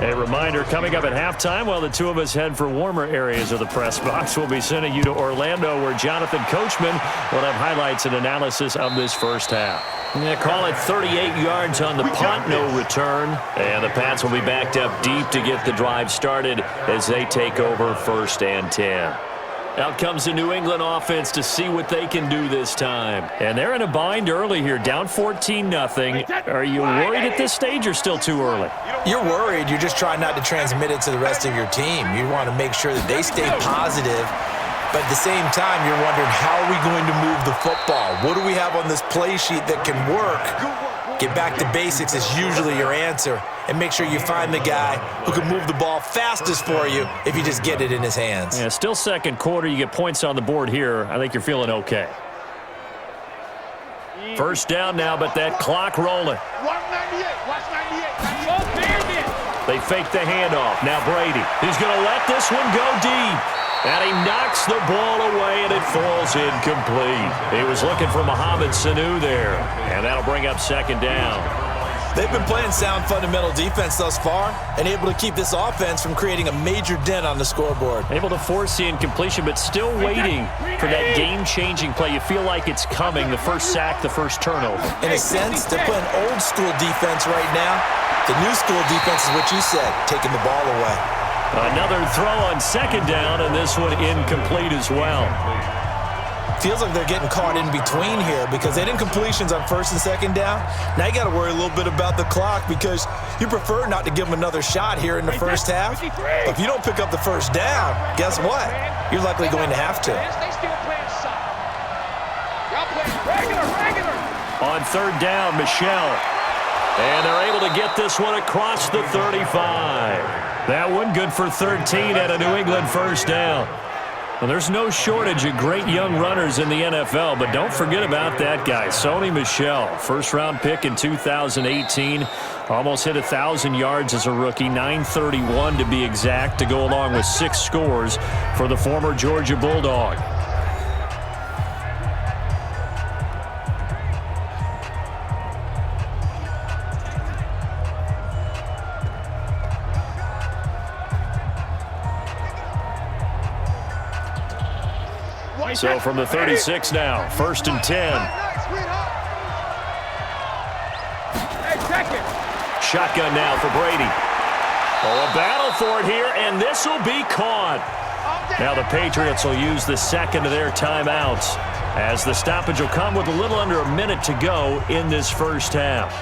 A reminder, coming up at halftime, while the two of us head for warmer areas of the press box, we'll be sending you to Orlando, where Jonathan Coachman will have highlights and analysis of this first half. Call it 38 yards on the punt, no return. And the Pats will be backed up deep to get the drive started as they take over 1st and 10. Out comes the New England offense to see what they can do this time. And they're in a bind early here, down 14-0. Are you worried at this stage or still too early? You're worried. You're just trying not to transmit it to the rest of your team. You want to make sure that they stay positive. But at the same time, you're wondering, how are we going to move the football? What do we have on this play sheet that can work? Get back to basics is usually your answer. And make sure you find the guy who can move the ball fastest for you if you just get it in his hands. Yeah, still second quarter. You get points on the board here. I think you're feeling okay. First down now, but that clock rolling. Watch 98. They fake the handoff. Now Brady. He's going to let this one go deep. And he knocks the ball away, and it falls incomplete. He was looking for Mohamed Sanu there. And that'll bring up 2nd down. They've been playing sound fundamental defense thus far and able to keep this offense from creating a major dent on the scoreboard. Able to force the incompletion, but still waiting for that game-changing play. You feel like it's coming, the first sack, the first turnover. In a sense, they're playing old-school defense right now. The new-school defense is what you said, taking the ball away. Another throw on 2nd down, and this one incomplete as well. Feels like they're getting caught in between here because they did completions on 1st and 2nd down. Now you got to worry a little bit about the clock because you prefer not to give them another shot here in the first half. But if you don't pick up the first down, guess what? You're likely going to have to. On 3rd down, Michelle. And they're able to get this one across the 35. That one good for 13 at a New England first down. Well, there's no shortage of great young runners in the NFL, but don't forget about that guy, Sony Michel. First-round pick in 2018. Almost hit 1,000 yards as a rookie, 931 to be exact, to go along with 6 scores for the former Georgia Bulldog. So from the 36 now, 1st and 10. Shotgun now for Brady. Oh, a battle for it here, and this will be caught. Now the Patriots will use the 2nd of their timeouts as the stoppage will come with a little under a minute to go in this first half.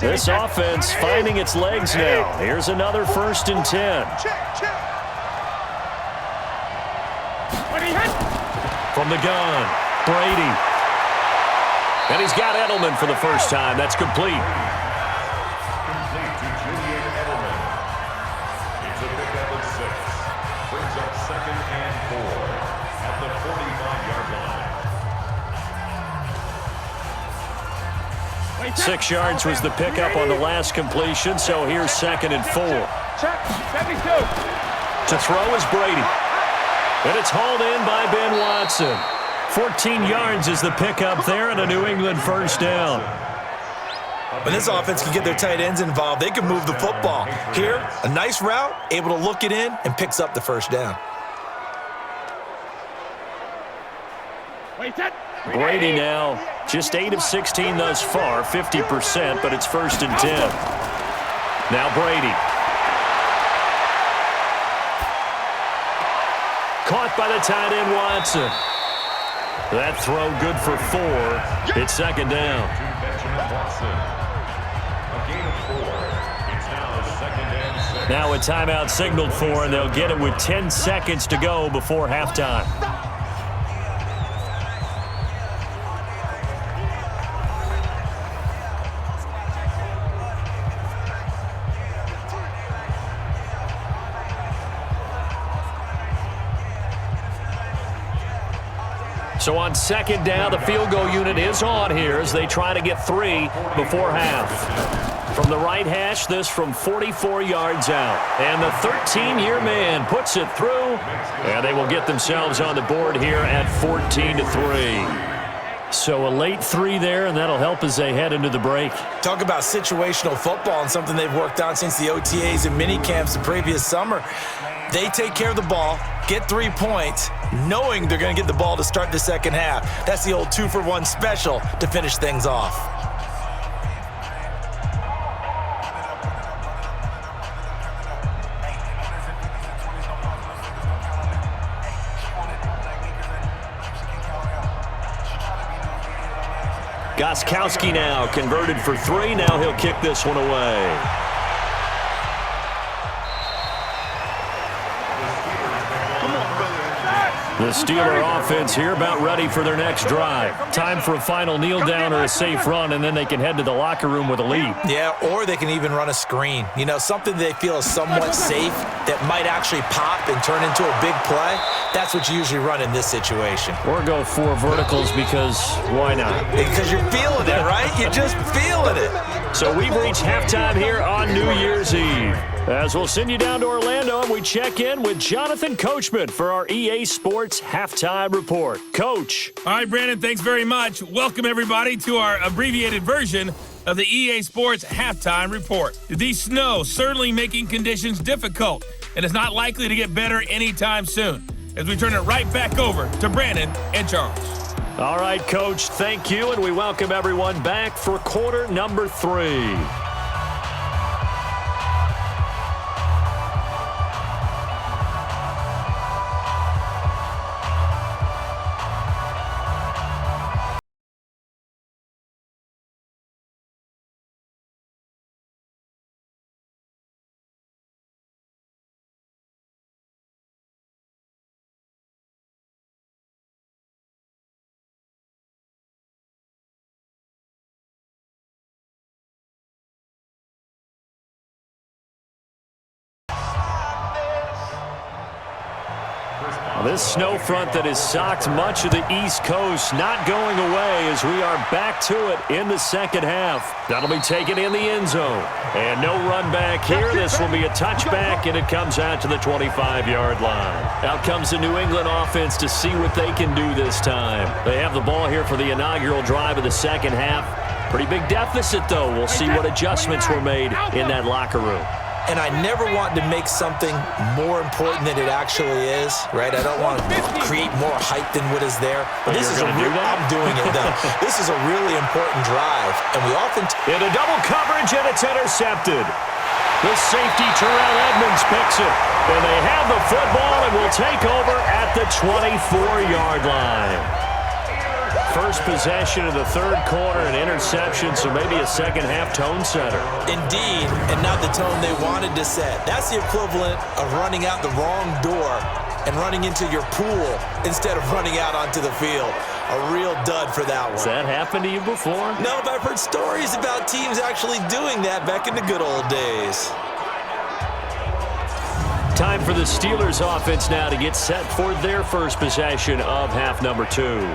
This offense finding its legs now. Here's another 1st and 10. From the gun, Brady. And he's got Edelman for the first time. That's complete. Complete to Julian Edelman. It's a pickup of 6. Brings up 2nd and 4 at the 45-yard line. 6 yards was the pickup on the last completion, so here's 2nd and 4. To throw is Brady. And it's hauled in by Ben Watson. 14 yards is the pickup there and a New England first down. When this offense can get their tight ends involved, they can move the football. Here, a nice route, able to look it in, and picks up the first down. Brady now, just 8 of 16 thus far, 50%, but it's 1st and 10. Now Brady. Caught by the tight end Watson. That throw good for 4. It's second down. Now a timeout signaled for, and they'll get it with 10 seconds to go before halftime. So on second down, the field goal unit is on here as they try to get 3 before half. From the right hash, this from 44 yards out. And the 13-year man puts it through, and they will get themselves on the board here at 14-3. So a late 3 there, and that'll help as they head into the break. Talk about situational football and something they've worked on since the OTAs and mini camps the previous summer. They take care of the ball, get 3 points, knowing they're going to get the ball to start the second half. That's the old 2-for-1 special to finish things off. Gostkowski now converted for 3. Now he'll kick this one away. The Steeler offense here about ready for their next drive. Time for a final kneel down or a safe run, and then they can head to the locker room with a lead. Yeah, or they can even run a screen. You know, something they feel is somewhat safe that might actually pop and turn into a big play. That's what you usually run in this situation. Or go 4 verticals because why not? Because you're feeling it, right? You're just feeling it. So we've reached halftime here on New Year's Eve. As we'll send you down to Orlando, and we check in with Jonathan Coachman for our EA Sports Halftime Report. Coach. All right, Brandon, thanks very much. Welcome, everybody, to our abbreviated version of the EA Sports Halftime Report. The snow certainly making conditions difficult, and it's not likely to get better anytime soon, as we turn it right back over to Brandon and Charles. All right, Coach, thank you, and we welcome everyone back for quarter number 3. This snow front that has socked much of the East Coast not going away as we are back to it in the second half. That'll be taken in the end zone. And no run back here. This will be a touchback, and it comes out to the 25-yard line. Out comes the New England offense to see what they can do this time. They have the ball here for the inaugural drive of the second half. Pretty big deficit, though. We'll see what adjustments were made in that locker room. And I never want to make something more important than it actually is, right? I don't want to create more hype than what is there. But this is I'm doing it, though. This is a really important drive. And we often... In a double coverage, and it's intercepted. The safety, Terrell Edmonds, picks it. And they have the football and will take over at the 24-yard line. First possession of the third quarter, an interception, so maybe a second-half tone setter. Indeed, and not the tone they wanted to set. That's the equivalent of running out the wrong door and running into your pool instead of running out onto the field. A real dud for that one. Has that happened to you before? No, but I've heard stories about teams actually doing that back in the good old days. Time for the Steelers offense now to get set for their first possession of half number 2.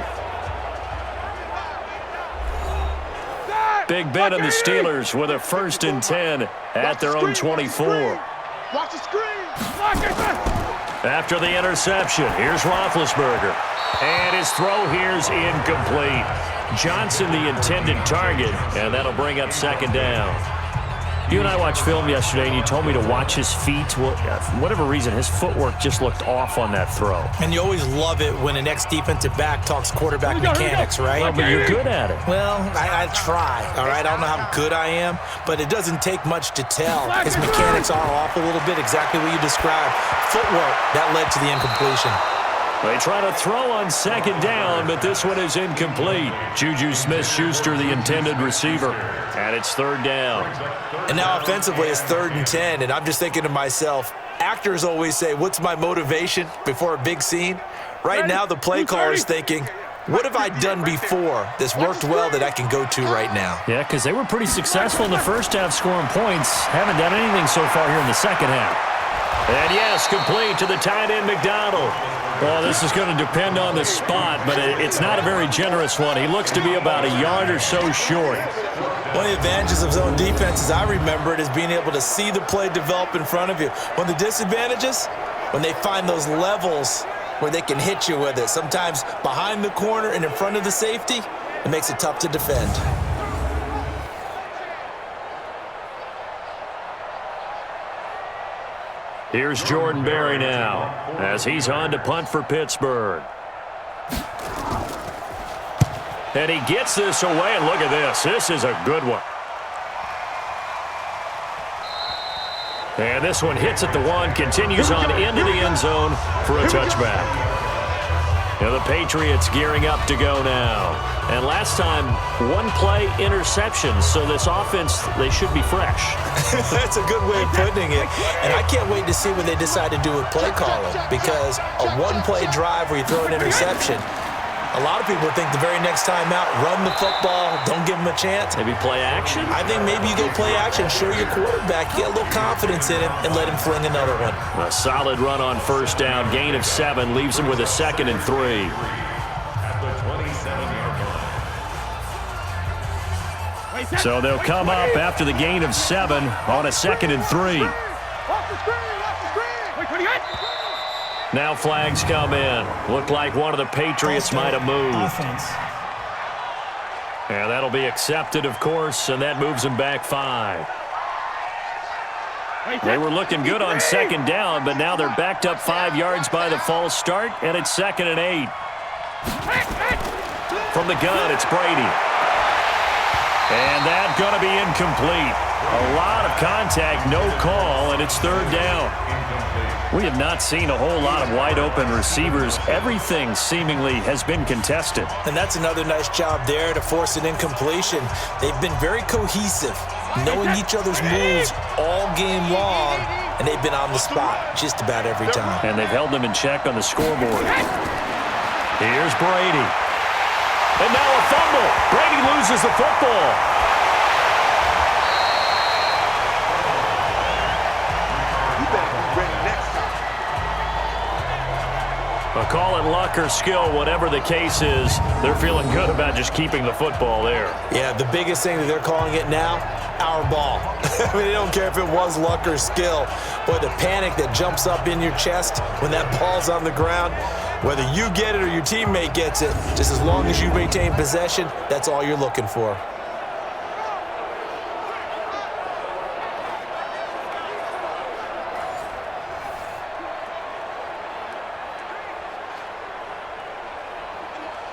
Big bet on the Steelers with a 1st and 10 at their own 24. Watch the screen. After the interception, here's Roethlisberger. And his throw here's incomplete. Johnson the intended target, and that'll bring up second down. You and I watched film yesterday, and you told me to watch his feet. Well, for whatever reason, his footwork just looked off on that throw. And you always love it when an ex-defensive back talks quarterback mechanics, right? Well, but you're good at it. Well, I try, all right? I don't know how good I am, but it doesn't take much to tell. His mechanics are off a little bit, exactly what you described. Footwork, that led to the incompletion. They try to throw on second down, but this one is incomplete. Juju Smith-Schuster, the intended receiver, and it's third down. And now offensively, it's 3rd and 10, and I'm just thinking to myself, actors always say, what's my motivation before a big scene? Right now, the play caller is thinking, what have I done before that's worked well that I can go to right now? Yeah, because they were pretty successful in the first half scoring points. Haven't done anything so far here in the second half. And yes, complete to the tight end, McDonald. Well, this is going to depend on the spot, but it's not a very generous one. He looks to be about a yard or so short. One of the advantages of zone defense, as I remember it, is being able to see the play develop in front of you. One of the disadvantages, when they find those levels where they can hit you with it, sometimes behind the corner and in front of the safety, it makes it tough to defend. Here's Jordan Berry now as he's on to punt for Pittsburgh. And he gets this away, and look at this. This is a good one. And this one hits at the 1, continues on into the end zone for a touchback. Now the Patriots gearing up to go now. And last time, 1 play interception, so this offense, they should be fresh. That's a good way of putting it. And I can't wait to see what they decide to do with play calling, because a 1-play drive where you throw an interception, a lot of people think the very next time out, run the football, don't give them a chance. Maybe play action? I think maybe you go play action, show your quarterback, you get a little confidence in him, and let him fling another one. A solid run on first down, gain of 7, leaves him with a 2nd and 3. So they'll come up after the gain of 7 on a 2nd and 3. Now flags come in. Looked like one of the Patriots might have moved. And that'll be accepted, of course, and that moves them back 5. They were looking good on 2nd down, but now they're backed up 5 yards by the false start, and it's 2nd and 8. From the gun, it's Brady. And that's going to be incomplete. A lot of contact, no call, and it's 3rd down. We have not seen a whole lot of wide-open receivers. Everything seemingly has been contested. And that's another nice job there to force an incompletion. They've been very cohesive, knowing each other's moves all game long, and they've been on the spot just about every time. And they've held them in check on the scoreboard. Here's Brady. And now a fumble. Brady loses the football. Call it luck or skill, whatever the case is, they're feeling good about just keeping the football there. Yeah, the biggest thing that they're calling it now, our ball. I mean, they don't care if it was luck or skill, but the panic that jumps up in your chest when that ball's on the ground, whether you get it or your teammate gets it, just as long as you maintain possession, that's all you're looking for.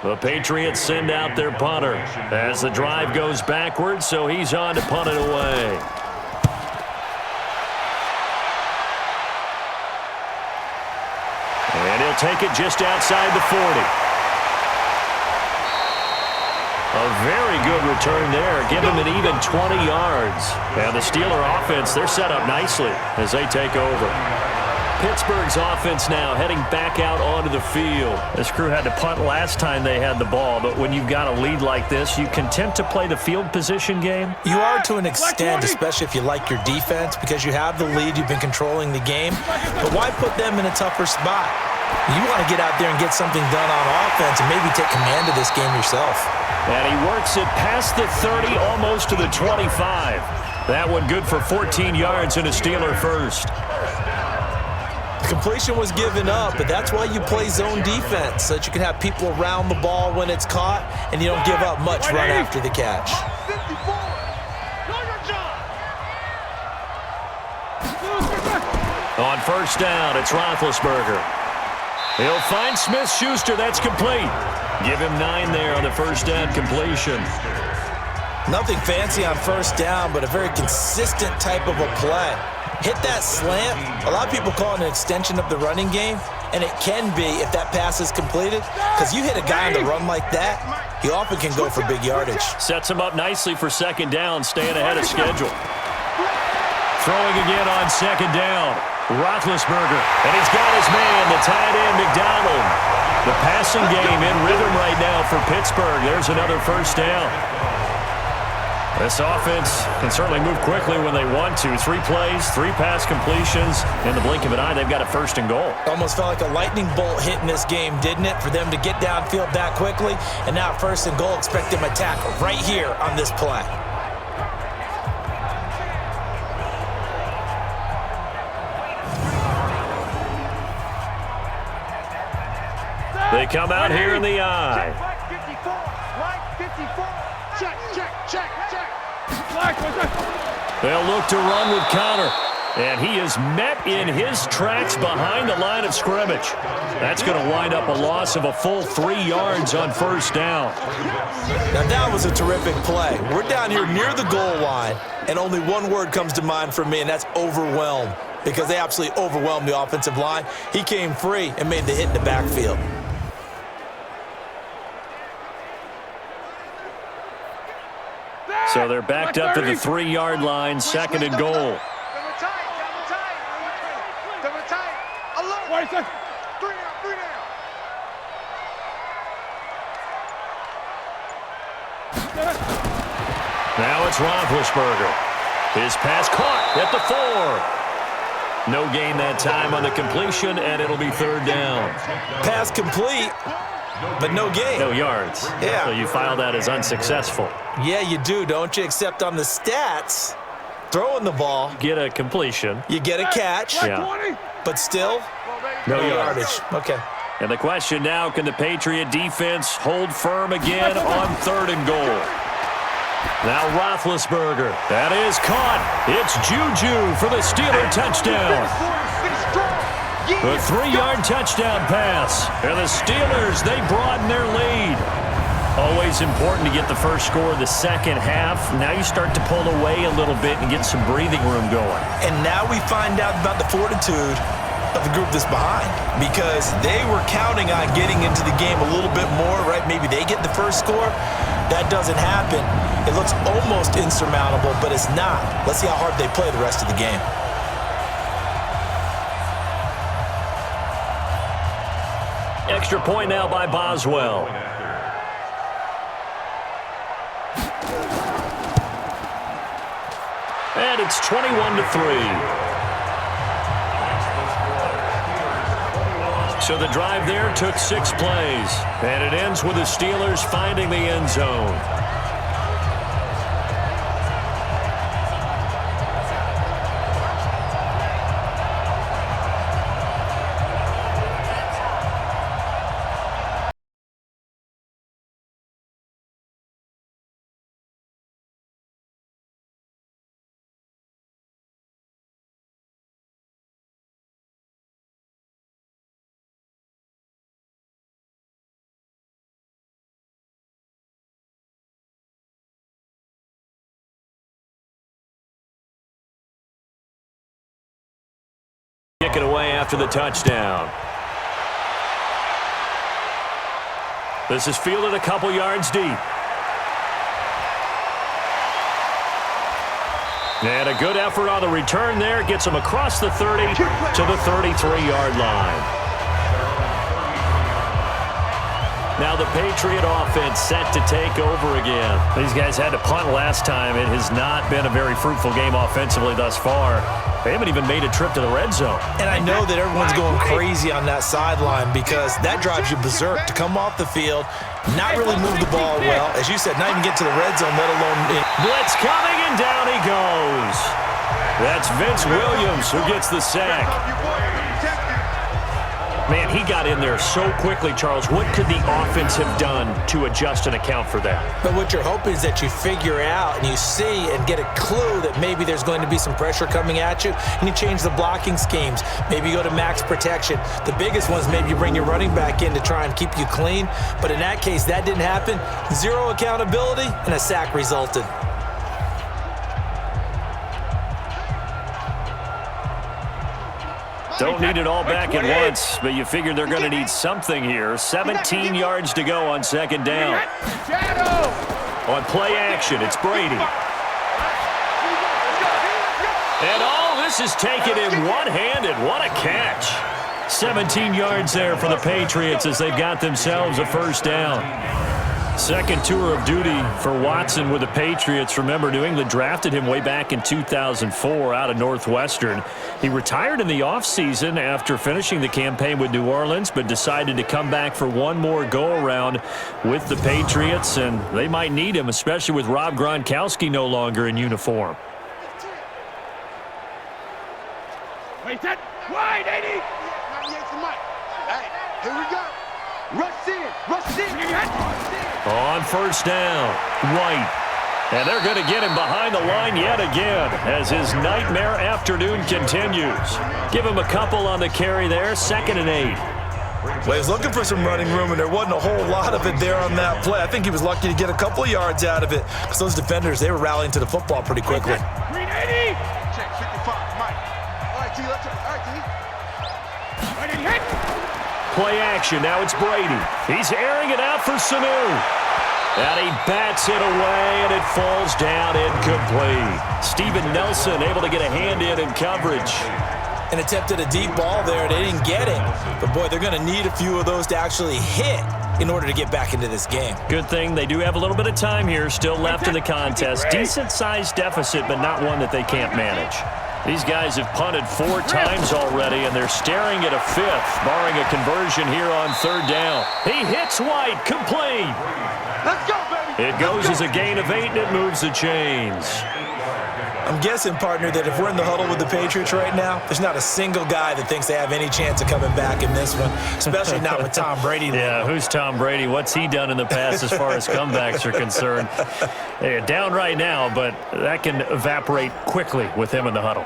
The Patriots send out their punter as the drive goes backwards, so he's on to punt it away. And he'll take it just outside the 40. A very good return there. Give him an even 20 yards. And the Steeler offense, they're set up nicely as they take over. Pittsburgh's offense now heading back out onto the field. This crew had to punt last time they had the ball, but when you've got a lead like this, you content to play the field position game? You are to an extent, especially if you like your defense, because you have the lead, you've been controlling the game. But why put them in a tougher spot? You want to get out there and get something done on offense and maybe take command of this game yourself. And he works it past the 30, almost to the 25. That one good for 14 yards and a Steeler first. Completion was given up, but that's why you play zone defense, so that you can have people around the ball when it's caught, and you don't give up much run after the catch. On first down, it's Roethlisberger. He'll find Smith-Schuster. That's complete. Give him 9 there on the first down completion. Nothing fancy on first down, but a very consistent type of a play. Hit that slant. A lot of people call it an extension of the running game. And it can be if that pass is completed, because you hit a guy on the run like that, he often can go for big yardage. Sets him up nicely for second down, staying ahead of schedule. Throwing again on second down. Roethlisberger, and he's got his man, the tight end, McDonald. The passing game in rhythm right now for Pittsburgh. There's another first down. This offense can certainly move quickly when they want to. 3 plays, 3 pass completions. In the blink of an eye, they've got a first and goal. Almost felt like a lightning bolt hit in this game, didn't it? For them to get downfield that quickly. And now first and goal, expect them to tackle right here on this play. They come out here in the eye. They'll look to run with Connor. And he is met in his tracks behind the line of scrimmage. That's going to wind up a loss of a full 3 yards on first down. Now that was a terrific play. We're down here near the goal line, and only one word comes to mind for me, and that's overwhelmed, because they absolutely overwhelmed the offensive line. He came free and made the hit in the backfield. So they're backed up to the 3-yard line, second and goal. Now it's Roethlisberger. His pass caught at the 4. No gain that time on the completion, and it'll be third down. Pass complete, but no gain. No yards. Yeah. So you file that as unsuccessful. Yeah, you do, don't you? Except on the stats, throwing the ball, Get a completion. you get a catch, Yeah. but still, No yardage. Okay. And the question now, can the Patriot defense hold firm again on third and goal? Now Roethlisberger. That is caught. It's Juju for the Steeler touchdown. A 3-yard touchdown pass. And the Steelers, they broaden their lead. Always important to get the first score of the second half. Now you start to pull away a little bit and get some breathing room going. And now we find out about the fortitude of the group that's behind, because they were counting on getting into the game a little bit more, right? Maybe they get the first score. That doesn't happen. It looks almost insurmountable, but it's not. Let's see how hard they play the rest of the game. Extra point now by Boswell. And it's 21-3. So the drive there took 6 plays. And it ends with the Steelers finding the end zone. Kick it away after the touchdown. This is fielded a couple yards deep. And a good effort on the return there. Gets him across the 30 to the 33-yard line. Now the Patriot offense set to take over again. These guys had to punt last time. It has not been a very fruitful game offensively thus far. They haven't even made a trip to the red zone. And I know that everyone's going crazy on that sideline, because that drives you berserk to come off the field, not really move the ball well. As you said, not even get to the red zone, let alone... Blitz coming, and down he goes. That's Vince Williams who gets the sack. Man, he got in there so quickly, Charles. What could the offense have done to adjust and account for that? But what you're hoping is that you figure out and you see and get a clue that maybe there's going to be some pressure coming at you, and you change the blocking schemes. Maybe you go to max protection. The biggest ones, maybe you bring your running back in to try and keep you clean. But in that case, that didn't happen. 0 accountability, and a sack resulted. Don't need it all back at once, but you figure they're going to need something here. 17 yards to go on second down. On play action, it's Brady. And all this is taken in one-handed. What a catch. 17 yards there for the Patriots as they've got themselves a first down. Second tour of duty for Watson with the Patriots. Remember, New England drafted him way back in 2004 out of Northwestern. He retired in the offseason after finishing the campaign with New Orleans, but decided to come back for one more go-around with the Patriots, and they might need him, especially with Rob Gronkowski no longer in uniform. Wait, that wide, 80. 98 to Mike. Hey, here we go. Rush in, rush in. On first down, White. And they're going to get him behind the line yet again as his nightmare afternoon continues. Give him a couple on the carry there, 2nd and 8. Well, he was looking for some running room, and there wasn't a whole lot of it there on that play. I think he was lucky to get a couple yards out of it because those defenders, they were rallying to the football pretty quickly. Green 80. Check 55, Mike. All right, T, let's go. All right, T. Right in hit. Play action, now it's Brady. He's airing it out for Sanu. And he bats it away, and it falls down incomplete. Steven Nelson able to get a hand in coverage. And attempted a deep ball there. They didn't get it. But, boy, they're going to need a few of those to actually hit in order to get back into this game. Good thing they do have a little bit of time here still left in the contest. Decent-sized deficit, but not one that they can't manage. These guys have punted 4 times already, and they're staring at a 5th, barring a conversion here on 3rd down. He hits White, complete. Let's go, baby. It goes as a gain of 8, and it moves the chains. I'm guessing, partner, that if we're in the huddle with the Patriots right now, there's not a single guy that thinks they have any chance of coming back in this one, especially not with Tom Brady. Yeah, who's Tom Brady? What's he done in the past as far as comebacks are concerned? They're down right now, but that can evaporate quickly with him in the huddle.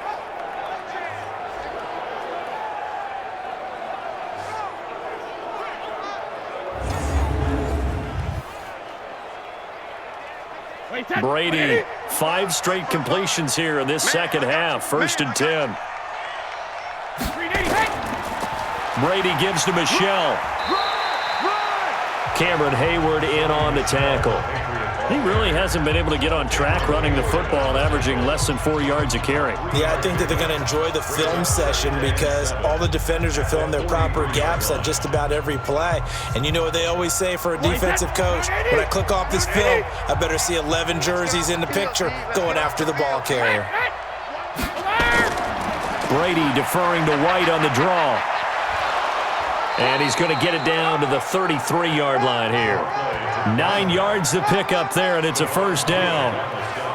Brady, 5 straight completions here in this second half. 1st and 10. Brady gives to Michelle. Cameron Hayward in on the tackle. He really hasn't been able to get on track running the football and averaging less than 4 yards a carry. Yeah, I think that they're going to enjoy the film session because all the defenders are filling their proper gaps at just about every play. And you know what they always say for a defensive coach? When I click off this film, I better see 11 jerseys in the picture going after the ball carrier. Brady deferring to White on the draw. And he's going to get it down to the 33-yard line here. 9 yards to pick up there, and it's a first down.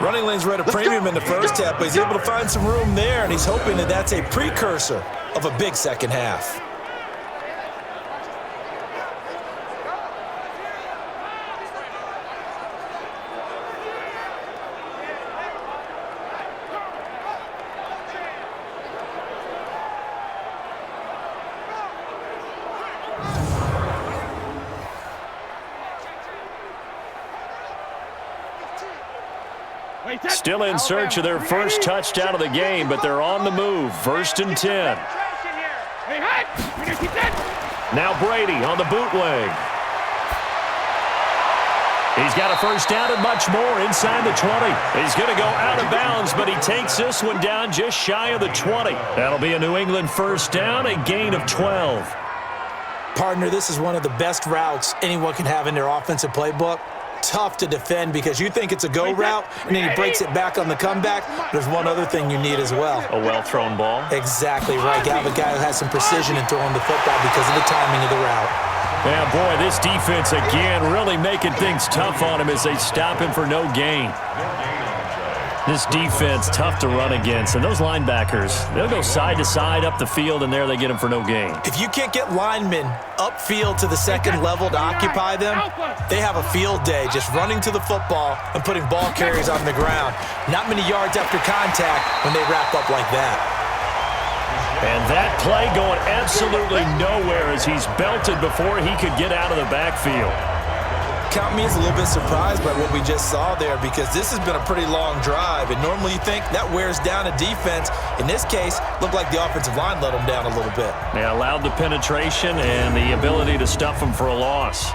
Running lanes were at a premium in the first half, but he's able to find some room there, and he's hoping that that's a precursor of a big second half. Still in search of their first touchdown of the game, but they're on the move. 1st and 10. Now Brady on the bootleg. He's got a first down and much more inside the 20. He's going to go out of bounds, but he takes this one down just shy of the 20. That'll be a New England first down, a gain of 12. Partner, this is one of the best routes anyone can have in their offensive playbook. Tough to defend because you think it's a go route, and then he breaks it back on the comeback. There's one other thing you need as well. A well-thrown ball. Exactly right. You have a guy who has some precision in throwing the football because of the timing of the route. Yeah, boy, this defense again really making things tough on him as they stop him for no gain. This defense tough to run against, and those linebackers, they'll go side to side up the field, and there they get them for no gain. If you can't get linemen upfield to the second level to occupy them, they have a field day just running to the football and putting ball carriers on the ground. Not many yards after contact when they wrap up like that. And that play going absolutely nowhere as he's belted before he could get out of the backfield. count me as a little bit surprised by what we just saw there, because this has been a pretty long drive, and normally you think that wears down a defense. In this case, looked like the offensive line let them down a little bit. They allowed the penetration and the ability to stuff them for a loss.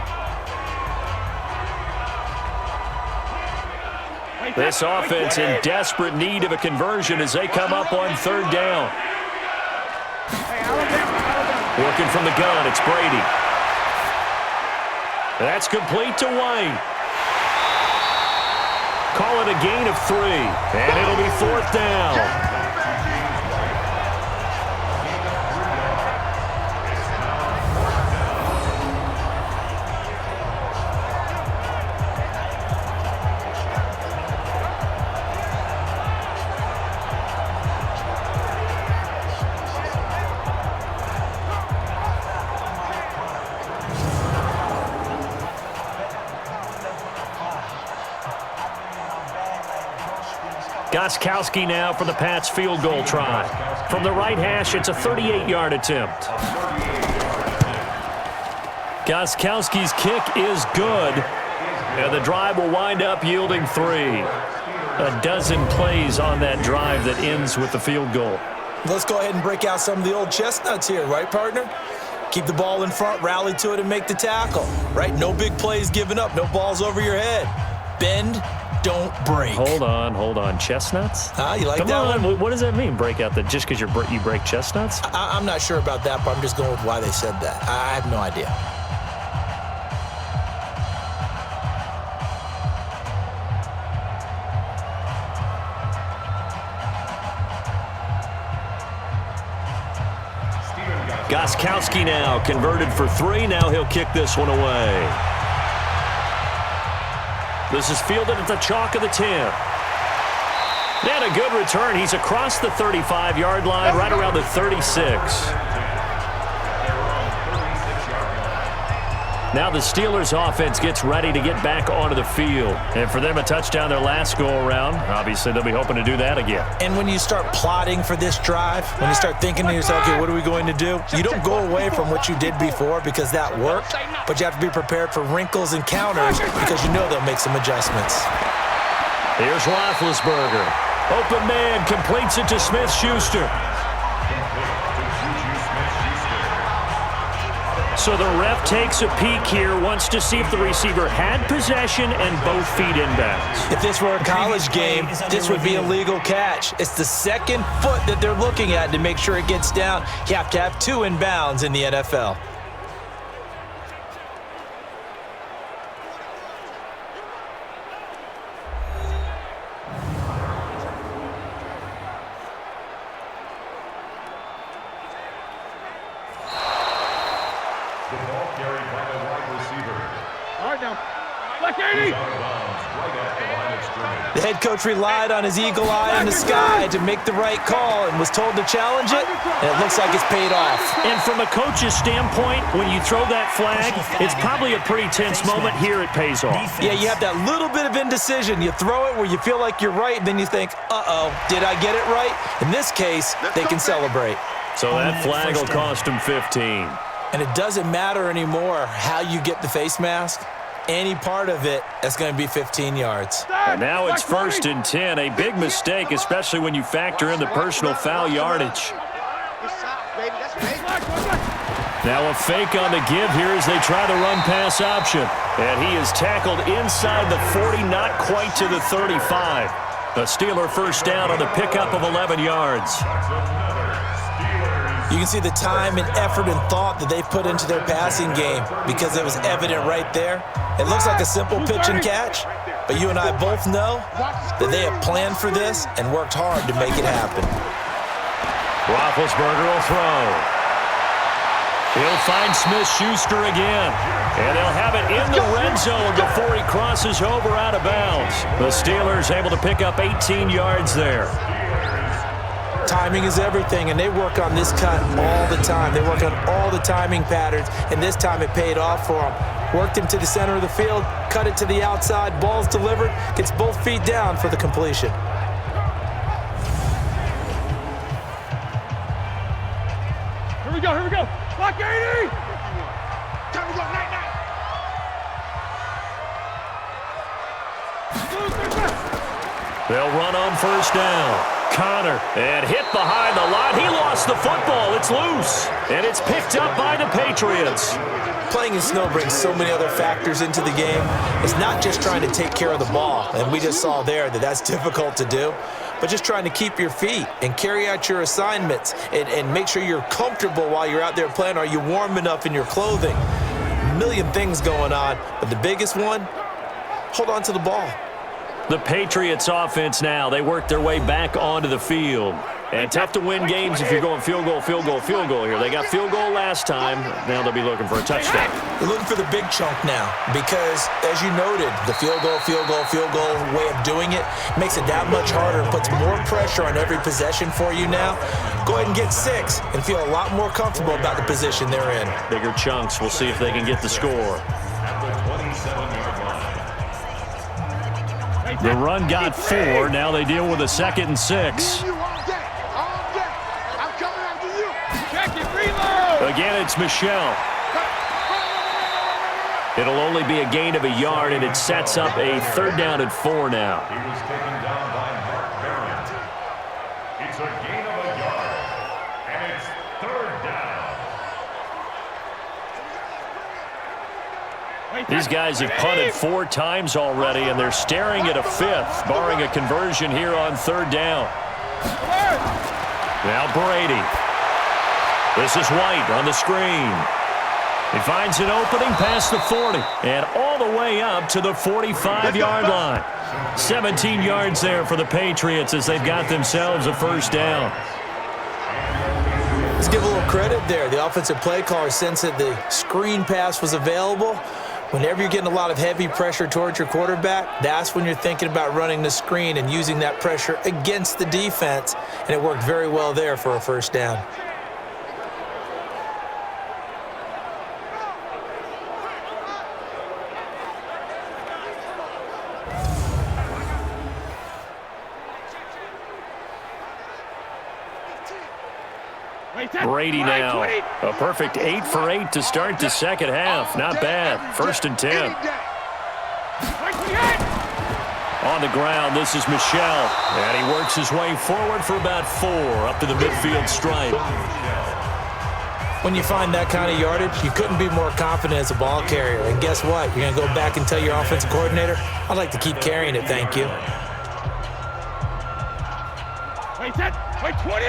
This offense in desperate need of a conversion as they come up on third down. Working from the gun, it's Brady. That's complete to White. Call it a gain of 3, and it'll be fourth down. Gostkowski now for the Pats field goal try. From the right hash, it's a 38-yard attempt. Gostkowski's kick is good, and the drive will wind up yielding 3. A dozen plays on that drive that ends with the field goal. Let's go ahead and break out some of the old chestnuts here, right, partner? Keep the ball in front, rally to it, and make the tackle, right? No big plays given up, no balls over your head. Bend, don't break. Hold on. Chestnuts? You like Come that on. one? What does that mean, break out that just because you break chestnuts? I'm not sure about that, but I'm just going with why they said that. I have no idea. Gostkowski now converted for 3. Now he'll kick this one away. This is fielded at the chalk of the 10. And a good return. He's across the 35-yard line, right around the 36. Now the Steelers offense gets ready to get back onto the field. And for them, a touchdown their last go-around. Obviously, they'll be hoping to do that again. And when you start plotting for this drive, when you start thinking to yourself, okay, what are we going to do? You don't go away from what you did before because that worked, but you have to be prepared for wrinkles and counters because you know they'll make some adjustments. Here's Roethlisberger. Open man, completes it to Smith-Schuster. So the ref takes a peek here, wants to see if the receiver had possession and both feet inbounds. If this were a college game, this would be a legal catch. It's the second foot that they're looking at to make sure it gets down. You have to have 2 inbounds in the NFL. The head coach relied on his eagle eye in the sky to make the right call and was told to challenge it, and it looks like it's paid off. And from a coach's standpoint, when you throw that flag, it's probably a pretty tense moment. Here it pays off. Yeah, you have that little bit of indecision. You throw it where you feel like you're right, and then you think, uh-oh, did I get it right? In this case, they can celebrate. So that flag will cost him 15. And it doesn't matter anymore how you get the face mask. Any part of it, that's going to be 15 yards. And now it's 1st and 10. A big mistake, especially when you factor in the personal foul yardage. Now a fake on the give here as they try the run-pass option. And he is tackled inside the 40, not quite to the 35. A Steeler first down on the pickup of 11 yards. You can see the time and effort and thought that they put into their passing game because it was evident right there. It looks like a simple pitch and catch, but you and I both know that they have planned for this and worked hard to make it happen. Roethlisberger will throw. He'll find Smith-Schuster again, and they'll have it in the red zone before he crosses over out of bounds. The Steelers able to pick up 18 yards there. Timing is everything, and they work on this cut all the time. They work on all the timing patterns, and this time it paid off for them. Worked him to the center of the field, cut it to the outside, ball's delivered, gets both feet down for the completion. Here we go. Block 80! Time to go, night. They'll run on first down. Connor, and hit behind the line. He lost the football. It's loose, and it's picked up by the Patriots. Playing in snow brings so many other factors into the game. It's not just trying to take care of the ball, and we just saw there that that's difficult to do, but just trying to keep your feet and carry out your assignments and make sure you're comfortable while you're out there playing. Are you warm enough in your clothing? A million things going on, but the biggest one, hold on to the ball. The Patriots offense now, they work their way back onto the field. And tough to win games if you're going field goal here. They got field goal last time. Now they'll be looking for a touchdown. They're looking for the big chunk now because, as you noted, the field goal way of doing it makes it that much harder and puts more pressure on every possession for you now. Go ahead and get 6 and feel a lot more comfortable about the position they're in. Bigger chunks. We'll see if they can get the score. The run got 4. Now they deal with a 2nd and 6. Again, it's Michelle. It'll only be a gain of a yard, and it sets up a 3rd down and 4 now. He was taken down by Mark Barrett. It's a gain of a yard, and it's 3rd down. These guys have punted 4 times already, and they're staring at a 5th, barring a conversion here on 3rd down. Now Brady. This is White on the screen. He finds an opening past the 40 and all the way up to the 45-yard line. 17 yards there for the Patriots as they've got themselves a 1st down. Let's give a little credit there. The offensive play caller sensed that the screen pass was available. Whenever you're getting a lot of heavy pressure towards your quarterback, that's when you're thinking about running the screen and using that pressure against the defense. And it worked very well there for a 1st down. Brady now, a perfect 8 for 8 to start the 2nd half. Not bad. 1st and 10. On the ground, this is Michelle. And he works his way forward for about 4 up to the midfield stripe. When you find that kind of yardage, you couldn't be more confident as a ball carrier. And guess what? You're going to go back and tell your offensive coordinator, I'd like to keep carrying it, thank you. Wait, 20!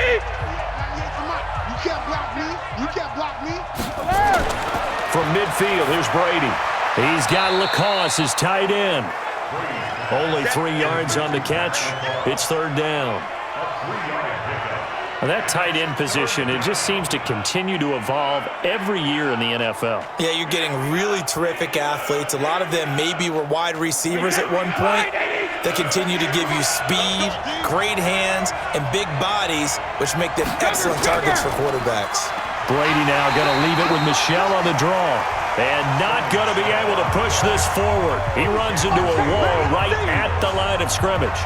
You can't block me. You can't block me. From midfield, here's Brady. He's got Lacoste, his tight end. Only 3 yards on the catch. It's 3rd down. Now that tight end position, it just seems to continue to evolve every year in the NFL. Yeah, you're getting really terrific athletes. A lot of them maybe were wide receivers at one point. They continue to give you speed, great hands, and big bodies, which make them excellent targets for quarterbacks. Brady now going to leave it with Michelle on the draw. And not going to be able to push this forward. He runs into a wall right at the line of scrimmage.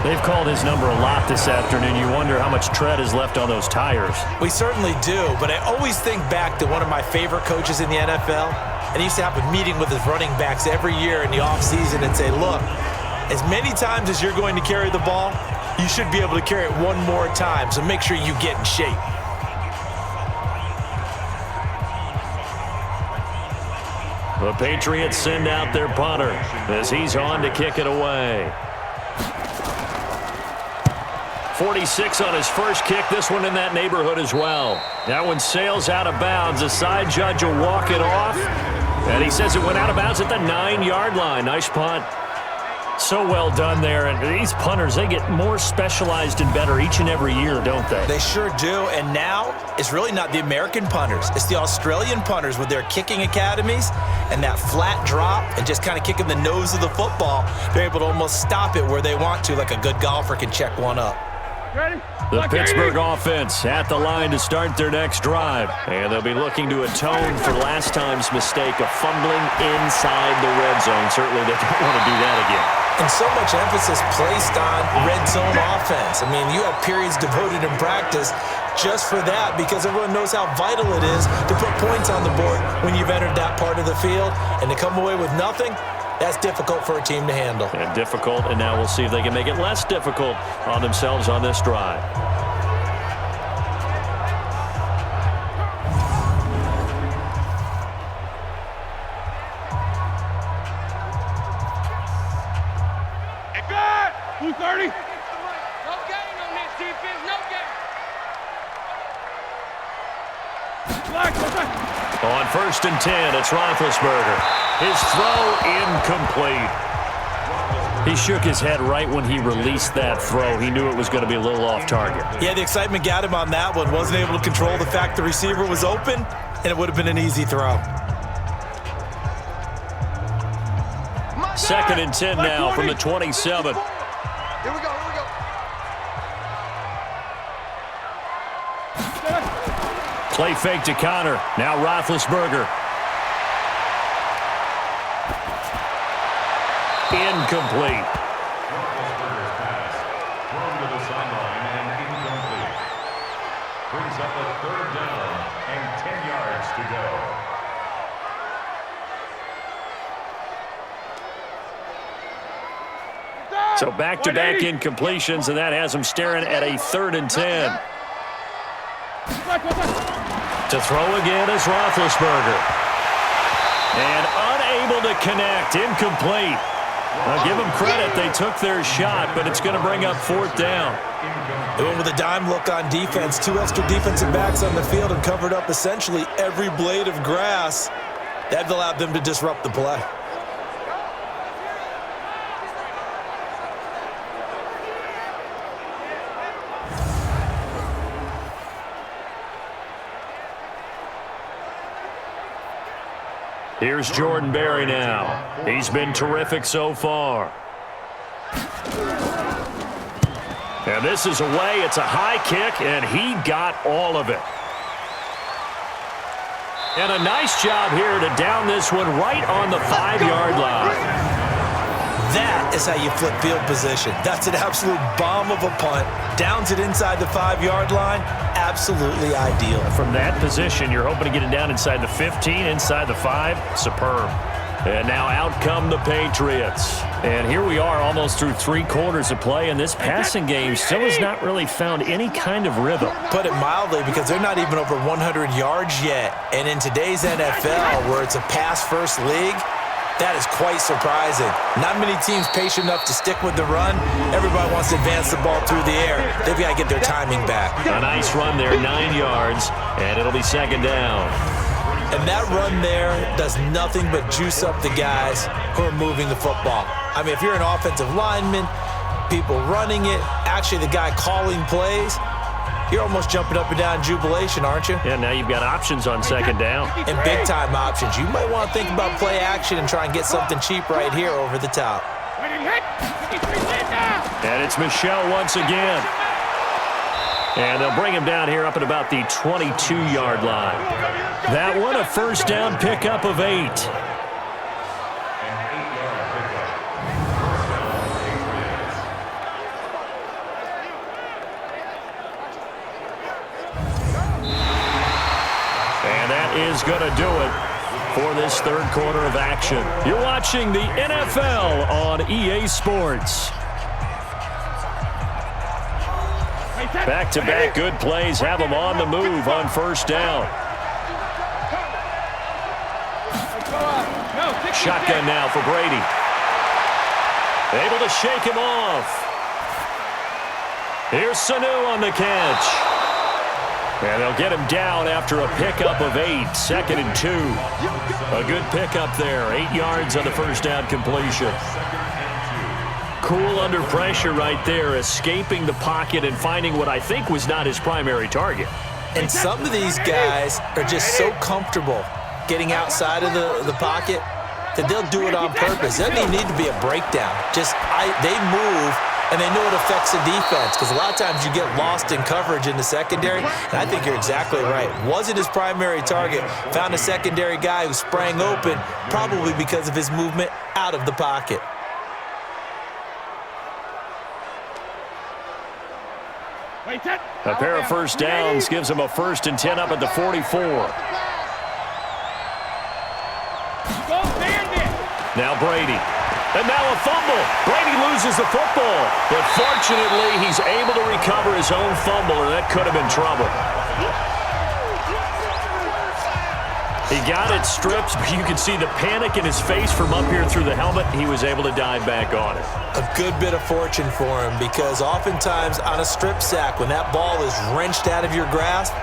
They've called his number a lot this afternoon. You wonder how much tread is left on those tires. We certainly do, but I always think back to one of my favorite coaches in the NFL. And he used to have a meeting with his running backs every year in the offseason and say, look, as many times as you're going to carry the ball, you should be able to carry it one more time, so make sure you get in shape. The Patriots send out their punter as he's on to kick it away. 46 on his first kick. This one in that neighborhood as well. That one sails out of bounds. The side judge will walk it off. And he says it went out of bounds at the 9-yard line. Nice punt. So well done there. And these punters, they get more specialized and better each and every year, don't they? They sure do. And now it's really not the American punters. It's the Australian punters with their kicking academies and that flat drop and just kind of kicking the nose of the football. They're able to almost stop it where they want to, like a good golfer can check one up. The Pittsburgh offense at the line to start their next drive. And they'll be looking to atone for last time's mistake of fumbling inside the red zone. Certainly they don't want to do that again. And so much emphasis placed on red zone offense. I mean, you have periods devoted in practice just for that because everyone knows how vital it is to put points on the board when you've entered that part of the field. And to come away with nothing, That's difficult for a team to handle. And difficult, and now we'll see if they can make it less difficult on themselves on this drive. Hey, God! 230. No gain on this defense, no gain. On 1st and 10, it's Roethlisberger. His throw incomplete. He shook his head right when he released that throw. He knew it was going to be a little off target. Yeah, the excitement got him on that one. Wasn't able to control the fact the receiver was open, and it would have been an easy throw. 2nd and 10 now from the 27. Here we go, here we go. Play fake to Connor. Now Roethlisberger. Incomplete. Roethlisberger's pass thrown to the sideline and incomplete. Brings up a 3rd down and 10 yards to go. So back-to-back incompletions, and that has him staring at a 3rd and 10. To throw again is Roethlisberger. And unable to connect, incomplete. Now give them credit, they took their shot, but it's going to bring up 4th down. They went with a dime look on defense. 2 extra defensive backs on the field and covered up essentially every blade of grass. That allowed them to disrupt the play. Here's Jordan Berry now. He's been terrific so far. And this is away. It's a high kick, and he got all of it. And a nice job here to down this one right on the 5-yard line. That is how you flip field position. That's an absolute bomb of a punt. Downs it inside the 5-yard line. Absolutely ideal. From that position, you're hoping to get it down inside the 15, inside the 5. Superb. And now out come the Patriots. And here we are almost through 3 quarters of play, and this passing game still has not really found any kind of rhythm. Put it mildly, because they're not even over 100 yards yet. And in today's NFL, where it's a pass-first league, that is quite surprising. Not many teams patient enough to stick with the run. Everybody wants to advance the ball through the air. They've got to get their timing back. A nice run there, 9 yards, and it'll be 2nd down. And that run there does nothing but juice up the guys who are moving the football. I mean, if you're an offensive lineman, people running it, actually the guy calling plays, you're almost jumping up and down in jubilation, aren't you? Yeah, now you've got options on 2nd down. And big-time options. You might want to think about play action and try and get something cheap right here over the top. And it's Michel once again. And they'll bring him down here up at about the 22-yard line. That one, a 1st down pickup of 8. Is going to do it for this 3rd quarter of action. You're watching the NFL on EA Sports. Back-to-back good plays have them on the move on 1st down. Shotgun now for Brady. Able to shake him off. Here's Sanu on the catch. And they'll get him down after a pickup of 8, 2nd and 2. A good pickup there, 8 yards on the 1st down completion. Cool under pressure right there, escaping the pocket and finding what I think was not his primary target. And some of these guys are just so comfortable getting outside of the pocket that they'll do it on purpose. Doesn't even need to be a breakdown. They move, and they know it affects the defense, because a lot of times you get lost in coverage in the secondary, and I think you're exactly right. Wasn't his primary target. Found a secondary guy who sprang open, probably because of his movement out of the pocket. A pair of 1st downs gives him a 1st and 10 up at the 44. Now Brady. And now a fumble. Brady loses the football. But fortunately, he's able to recover his own fumble, or that could have been trouble. He got it stripped, but you can see the panic in his face from up here through the helmet. He was able to dive back on it. A good bit of fortune for him, because oftentimes on a strip sack, when that ball is wrenched out of your grasp,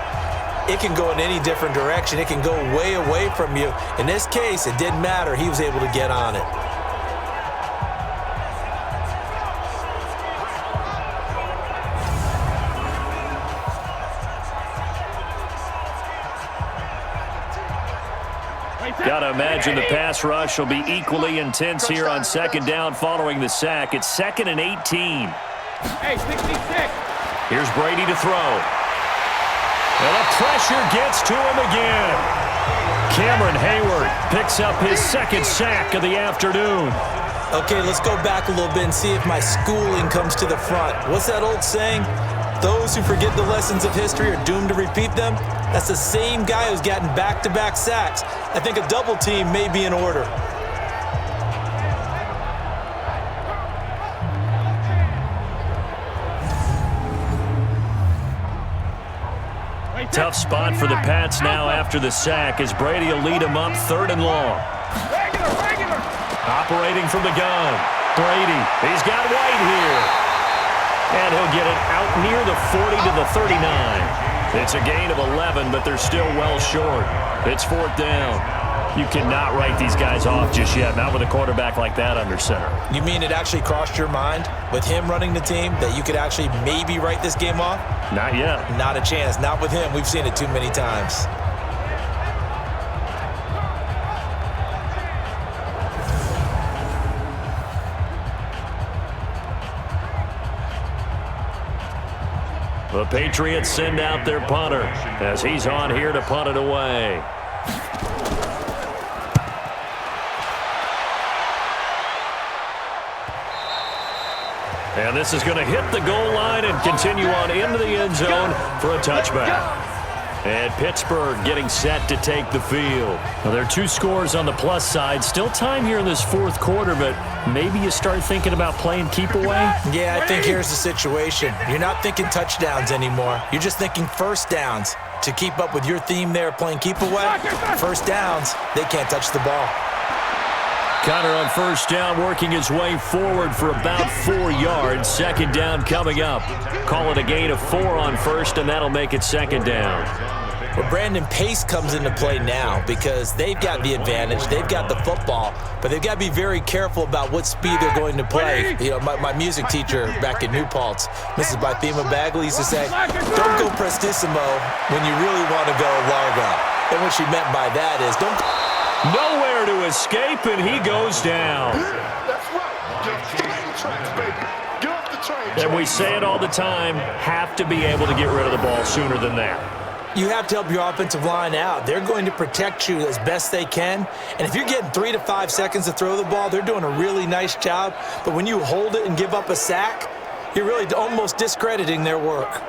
it can go in any different direction. It can go way away from you. In this case, it didn't matter. He was able to get on it. Got to imagine the pass rush will be equally intense here on second down following the sack. It's 2nd and 18. Hey, 66. Here's Brady to throw. And the pressure gets to him again. Cameron Hayward picks up his 2nd sack of the afternoon. Okay, let's go back a little bit and see if my schooling comes to the front. What's that old saying? Those who forget the lessons of history are doomed to repeat them. That's the same guy who's gotten back-to-back sacks. I think a double team may be in order. Tough spot for the Pats now after the sack, as Brady will lead him up 3rd and long. Operating from the gun. Brady, he's got White here. And he'll get it out near the 40 to the 39. It's a gain of 11, but they're still well short. It's 4th down. You cannot write these guys off just yet, not with a quarterback like that under center. You mean it actually crossed your mind with him running the team that you could actually maybe write this game off? Not yet. Not a chance. Not with him. We've seen it too many times. The Patriots send out their punter as he's on here to punt it away. And this is going to hit the goal line and continue on into the end zone for a touchback. And Pittsburgh getting set to take the field. Well, there are 2 scores on the plus side. Still time here in this 4th quarter, but maybe you start thinking about playing keep away? Yeah, I think here's the situation. You're not thinking touchdowns anymore. You're just thinking first downs. To keep up with your theme there, playing keep away, first downs, they can't touch the ball. Connor on first down, working his way forward for about 4 yards. 2nd down coming up. Call it a gain of 4 on first, and that'll make it 2nd down. Well, Brandon, pace comes into play now because they've got the advantage. They've got the football, but they've got to be very careful about what speed they're going to play. You know, my music teacher back in New Paltz, Mrs. Bythema Bagley, used to say, don't go prestissimo when you really want to go largo. And what she meant by that is don't... Nowhere to escape, and he goes down. That's right. Get off the tracks, baby. Get off the train. And we say it all the time, have to be able to get rid of the ball sooner than that. You have to help your offensive line out. They're going to protect you as best they can. And if you're getting 3 to 5 seconds to throw the ball, they're doing a really nice job. But when you hold it and give up a sack, you're really almost discrediting their work.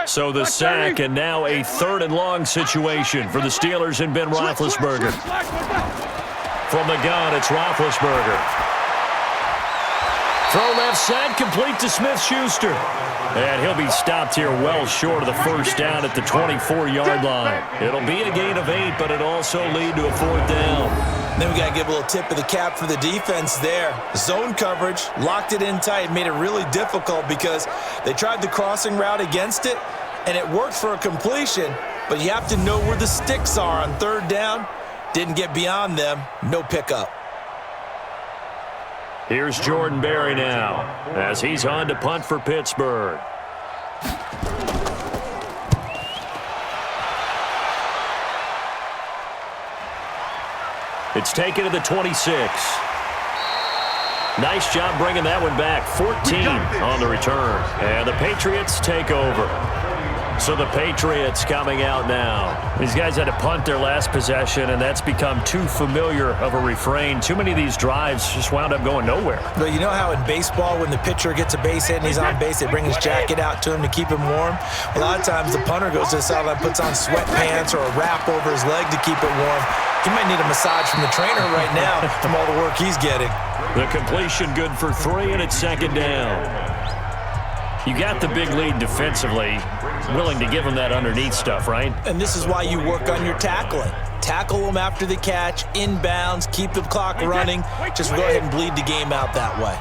So the sack, and now a 3rd and long situation for the Steelers and Ben Roethlisberger. From the gun, it's Roethlisberger. Throw left side, complete to Smith-Schuster. And he'll be stopped here well short of the first down at the 24-yard line. It'll be a gain of 8, but it'll also lead to a 4th down. Then we got to give a little tip of the cap for the defense there. Zone coverage, locked it in tight, made it really difficult because they tried the crossing route against it, and it worked for a completion, but you have to know where the sticks are on 3rd down. Didn't get beyond them, no pickup. Here's Jordan Berry now as he's on to punt for Pittsburgh. It's taken to the 26. Nice job bringing that one back. 14 on the return. And the Patriots take over. So the Patriots coming out now. These guys had to punt their last possession, and that's become too familiar of a refrain. Too many of these drives just wound up going nowhere. Well, you know how in baseball when the pitcher gets a base hit and he's on base, they bring his jacket out to him to keep him warm? A lot of times the punter goes to the sideline, puts on sweatpants or a wrap over his leg to keep it warm. He might need a massage from the trainer right now from all the work he's getting. The completion good for 3, and it's second down. You got the big lead defensively, willing to give them that underneath stuff, right? And this is why you work on your tackling. Tackle them after the catch, inbounds, keep the clock running. Just go ahead and bleed the game out that way.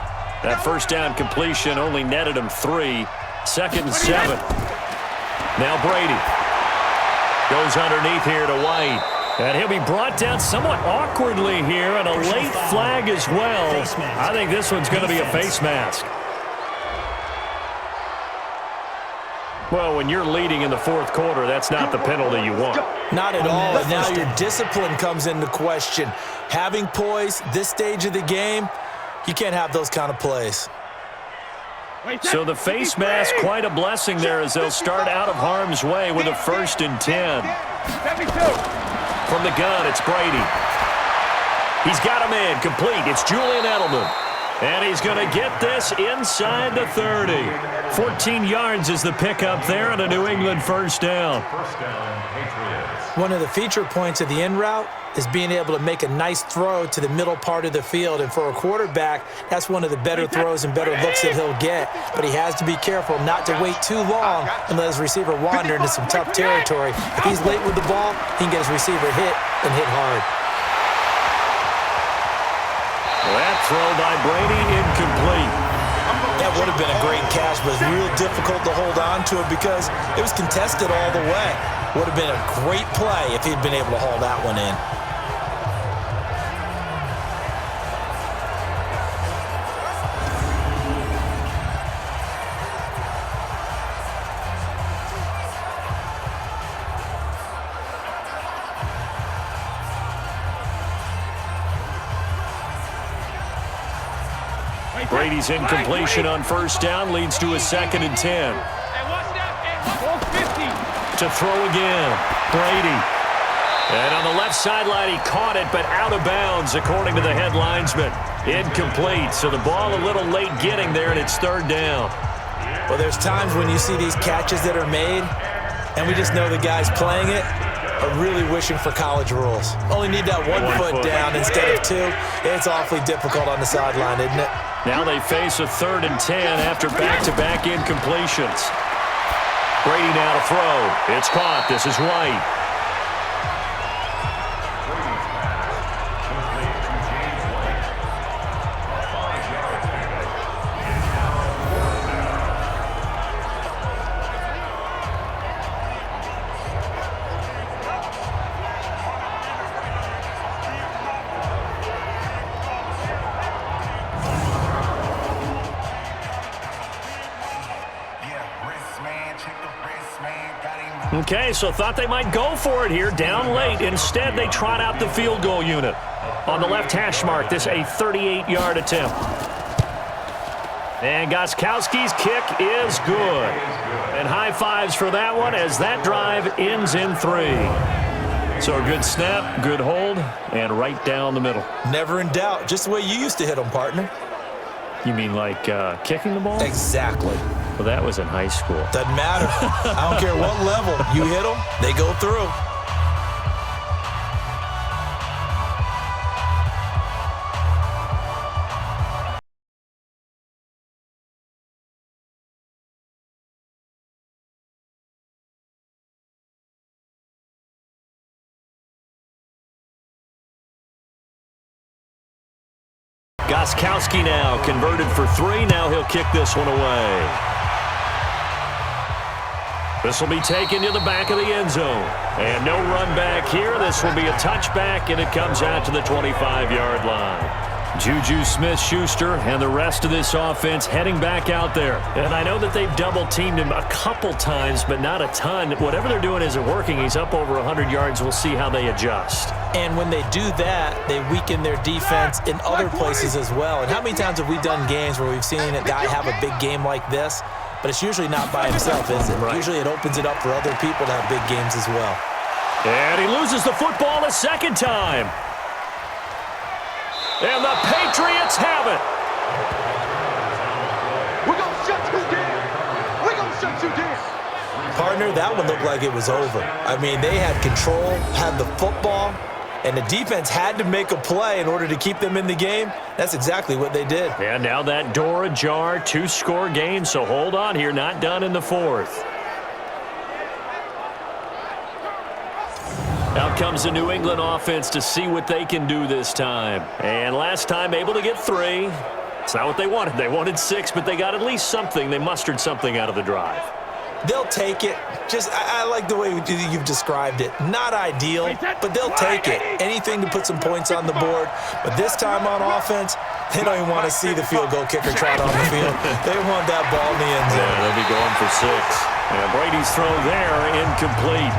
That first down completion only netted him 3. 2nd and 7. Now Brady goes underneath here to White. And he'll be brought down somewhat awkwardly here, and a late flag as well. I think this one's going to be a face mask. Well, when you're leading in the 4th quarter, that's not the penalty you want. Not at all, and now your discipline comes into question. Having poise, this stage of the game, you can't have those kind of plays. So the face mask, quite a blessing there as they'll start out of harm's way with a 1st and 10. From the gun, it's Brady. He's got a man complete. It's Julian Edelman. And he's going to get this inside the 30. 14 yards is the pickup there and a New England first down. One of the feature points of the in route is being able to make a nice throw to the middle part of the field. And for a quarterback, that's one of the better throws and better looks that he'll get. But he has to be careful not to wait too long and let his receiver wander into some tough territory. If he's late with the ball, he can get his receiver hit and hit hard. That throw by Brady incomplete. That would have been a great catch, but it's real difficult to hold on to it because it was contested all the way. Would have been a great play if he'd been able to haul that one in. Brady's incompletion on first down leads to a 2nd and 10. To throw again, Brady. And on the left sideline, he caught it, but out of bounds, according to the head linesman. Incomplete, so the ball a little late getting there, and it's 3rd down. Well, there's times when you see these catches that are made, and we just know the guys playing it are really wishing for college rules. Only need that one foot down instead of 2. It's awfully difficult on the sideline, isn't it? Now they face a 3rd and 10 after back-to-back incompletions. Brady now to throw. It's caught. This is White. Okay, so thought they might go for it here, down late. Instead, they trot out the field goal unit. On the left hash mark, this a 38-yard attempt. And Gostkowski's kick is good. And high fives for that one as that drive ends in 3. So a good snap, good hold, and right down the middle. Never in doubt. Just the way you used to hit them, partner. You mean like kicking the ball? Exactly. Well, that was in high school. Doesn't matter. I don't care what level. You hit them, they go through. Gostkowski now converted for 3. Now he'll kick this one away. This will be taken to the back of the end zone. And no run back here. This will be a touchback, and it comes out to the 25-yard line. Juju Smith-Schuster and the rest of this offense heading back out there. And I know that they've double-teamed him a couple times, but not a ton. Whatever they're doing isn't working. He's up over 100 yards. We'll see how they adjust. And when they do that, they weaken their defense in other places as well. And how many times have we done games where we've seen a guy have a big game like this, but it's usually not by himself, is it? Right. Usually it opens it up for other people to have big games as well. And he loses the football a second time. And the Patriots have it. We're going to shut you down. We're going to shut you down. Partner, that one looked like it was over. I mean, they had control, had the football, and the defense had to make a play in order to keep them in the game. That's exactly what they did. And now that door ajar, 2-score game, so hold on here, not done in the fourth. Out comes the New England offense to see what they can do this time. And last time able to get 3. It's not what they wanted. They wanted 6, but they got at least something. They mustered something out of the drive. They'll take it. I like the way you've described it. Not ideal, but they'll take it. Anything to put some points on the board. But this time on offense, they don't even want to see the field goal kicker trot on the field. They want that ball in the end zone. Yeah, they'll be going for 6. And Brady's throw there, incomplete.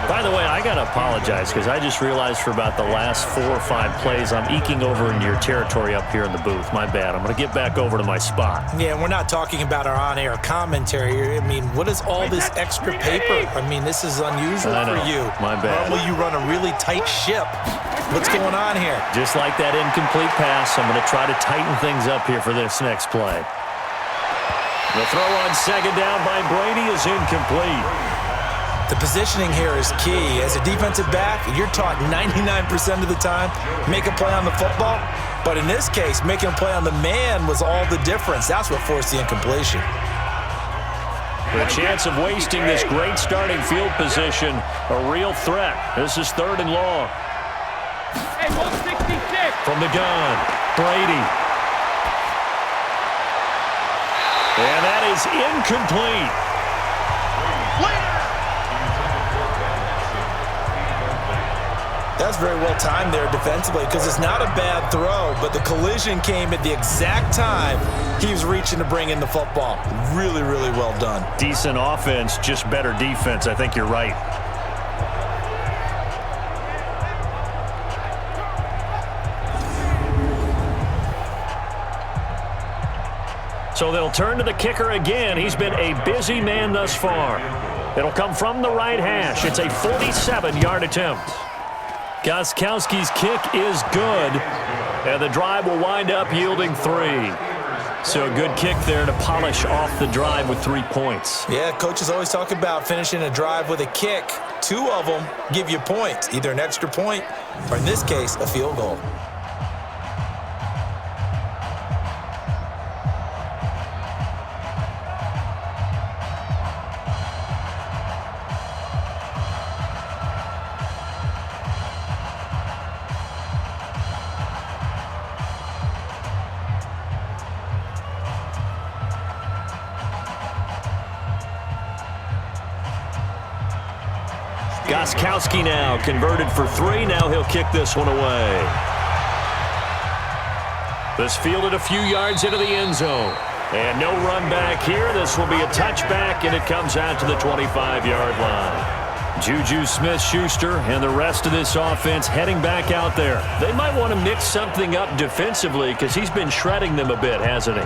By the way, I got to apologize because I just realized for about the last 4 or 5 plays, I'm eking over into your territory up here in the booth. My bad. I'm going to get back over to my spot. Yeah, we're not talking about our on-air commentary. I mean, what is all this extra paper? I mean, this is unusual for you. My bad. Normally you run a really tight ship. What's going on here? Just like that incomplete pass, I'm going to try to tighten things up here for this next play. The throw on second down by Brady is incomplete. The positioning here is key. As a defensive back, you're taught 99% of the time, make a play on the football. But in this case, making a play on the man was all the difference. That's what forced the incompletion. The chance of wasting this great starting field position, a real threat. This is 3rd and long. Hey, 166. From the gun, Brady. And that is incomplete. That's very well timed there defensively because it's not a bad throw, but the collision came at the exact time he was reaching to bring in the football. Really, really well done. Decent offense, just better defense. I think you're right. So they'll turn to the kicker again. He's been a busy man thus far. It'll come from the right hash. It's a 47-yard attempt. Gostkowski's kick is good, and the drive will wind up yielding 3. So a good kick there to polish off the drive with 3 points. Yeah, coaches always talk about finishing a drive with a kick. 2 of them give you points, either an extra point or, in this case, a field goal. Gostkowski now converted for 3. Now he'll kick this one away. This fielded a few yards into the end zone. And no run back here. This will be a touchback, and it comes out to the 25-yard line. Juju Smith-Schuster and the rest of this offense heading back out there. They might want to mix something up defensively because he's been shredding them a bit, hasn't he?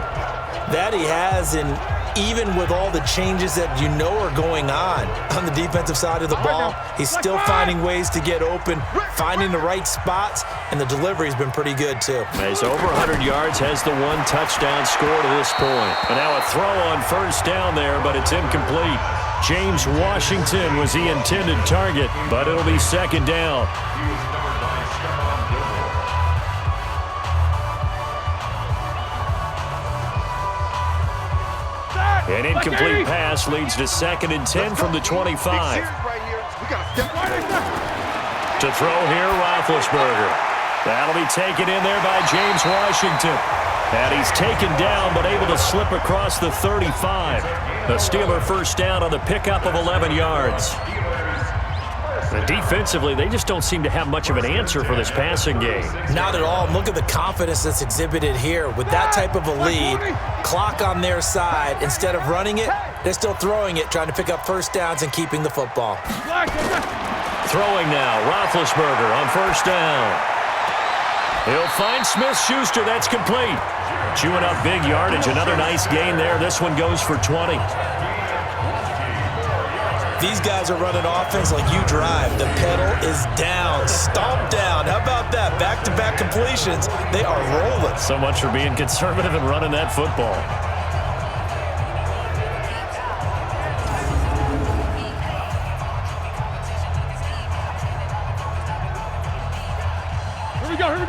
That he has, and even with all the changes that you know are going on the defensive side of the ball, he's still finding ways to get open, finding the right spots, and the delivery's been pretty good too. He's over 100 yards, has the 1 touchdown score to this point. And now a throw on first down there, but it's incomplete. James Washington was the intended target, but it'll be second down. An incomplete pass leads to 2nd and 10 from the 25. To throw here, Roethlisberger. That'll be taken in there by James Washington. And he's taken down, but able to slip across the 35. The Steeler first down on the pickup of 11 yards. And defensively, they just don't seem to have much of an answer for this passing game. Not at all. Look at the confidence that's exhibited here. With that type of a lead, clock on their side, instead of running it, they're still throwing it, trying to pick up first downs and keeping the football. Throwing now, Roethlisberger on first down. He'll find Smith-Schuster. That's complete. Chewing up big yardage. Another nice gain there. This one goes for 20. These guys are running offense like you drive. The pedal is down, stomp down. How about that? Back-to-back completions. They are rolling. So much for being conservative and running that football.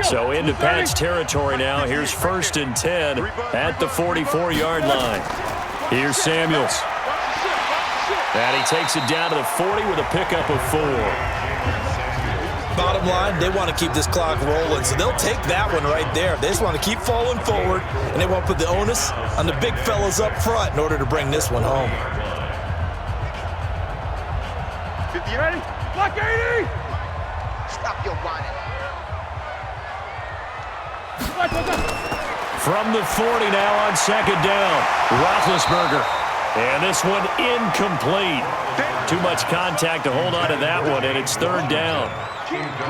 So into Pat's territory now. Here's 1st and 10 at the 44-yard line. Here's Samuels. And he takes it down to the 40 with a pickup of 4. Bottom line, they want to keep this clock rolling, so they'll take that one right there. They just want to keep falling forward, and they want to put the onus on the big fellas up front in order to bring this one home. 50, ready? Block 80! Stop your whining. From the 40 now on 2nd down. Roethlisberger. And this one incomplete. Too much contact to hold on to that one, and it's 3rd down.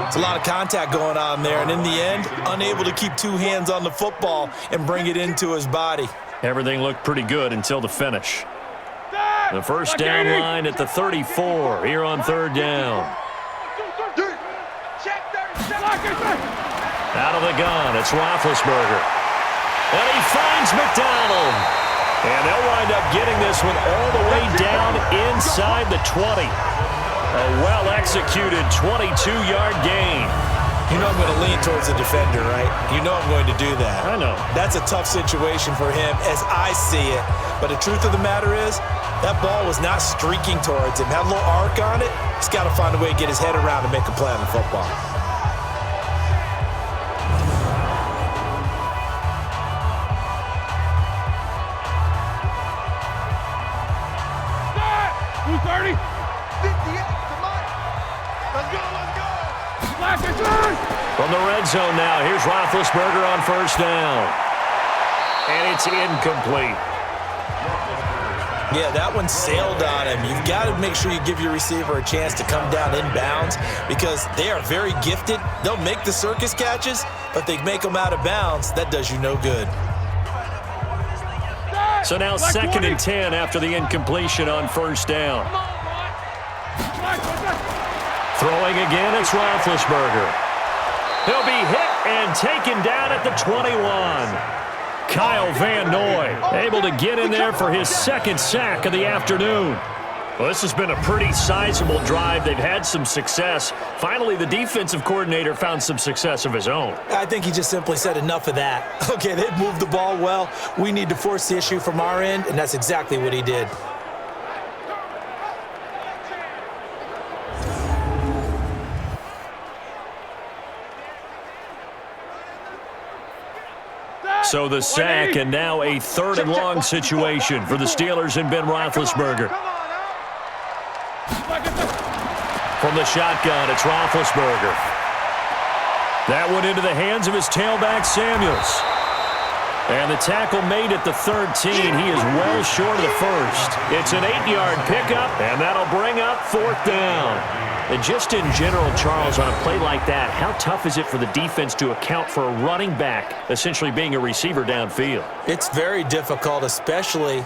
It's a lot of contact going on there, and in the end, unable to keep 2 hands on the football and bring it into his body. Everything looked pretty good until the finish. The 1st down line at the 34 here on 3rd down. Out of the gun, it's Roethlisberger. And he finds McDonald. And they'll wind up getting this one all the way down inside the 20. A well-executed 22-yard gain. You know I'm going to lean towards the defender, right? You know I'm going to do that. I know. That's a tough situation for him as I see it. But the truth of the matter is, that ball was not streaking towards him. Had a little arc on it. He's got to find a way to get his head around and make a play on the football. From the red zone now, here's Roethlisberger on 1st down. And it's incomplete. Yeah, that one sailed on him. You've got to make sure you give your receiver a chance to come down inbounds because they are very gifted. They'll make the circus catches, but they make them out of bounds. That does you no good. So now 2nd and 10 after the incompletion on 1st down. Throwing again, it's Roethlisberger. He'll be hit and taken down at the 21. Kyle Van Noy able to get in there for his 2nd sack of the afternoon. Well, this has been a pretty sizable drive. They've had some success. Finally, the defensive coordinator found some success of his own. I think he just simply said enough of that. Okay, they've moved the ball well. We need to force the issue from our end, and that's exactly what he did. So the sack, and now a 3rd and long situation for the Steelers and Ben Roethlisberger. From the shotgun, it's Roethlisberger. That went into the hands of his tailback, Samuels. And the tackle made at the 13. He is well short of the 1st. It's an 8-yard pickup, and that'll bring up 4th down. And just in general, Charles, on a play like that, how tough is it for the defense to account for a running back essentially being a receiver downfield? It's very difficult, especially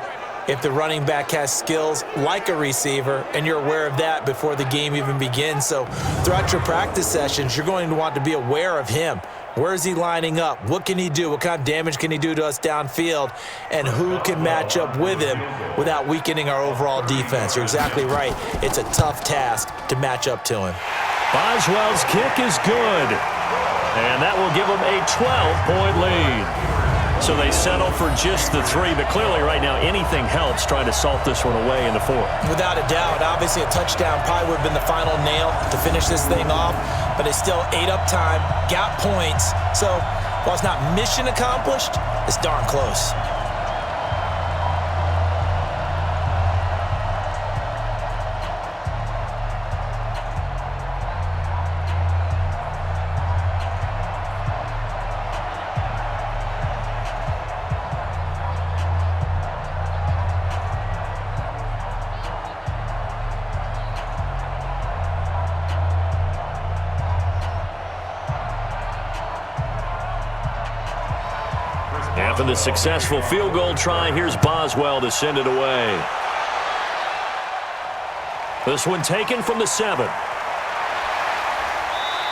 if the running back has skills like a receiver, and you're aware of that before the game even begins. So throughout your practice sessions, you're going to want to be aware of him. Where is he lining up? What can he do? What kind of damage can he do to us downfield? And who can match up with him without weakening our overall defense? You're exactly right. It's a tough task to match up to him. Boswell's kick is good. And that will give them a 12-point lead. So they settle for just the 3, but clearly right now anything helps trying to salt this one away in the 4th. Without a doubt. Obviously a touchdown probably would have been the final nail to finish this thing off, but they still ate up time, got points. So while it's not mission accomplished, it's darn close. After the successful field goal try, here's Boswell to send it away. This one taken from the 7.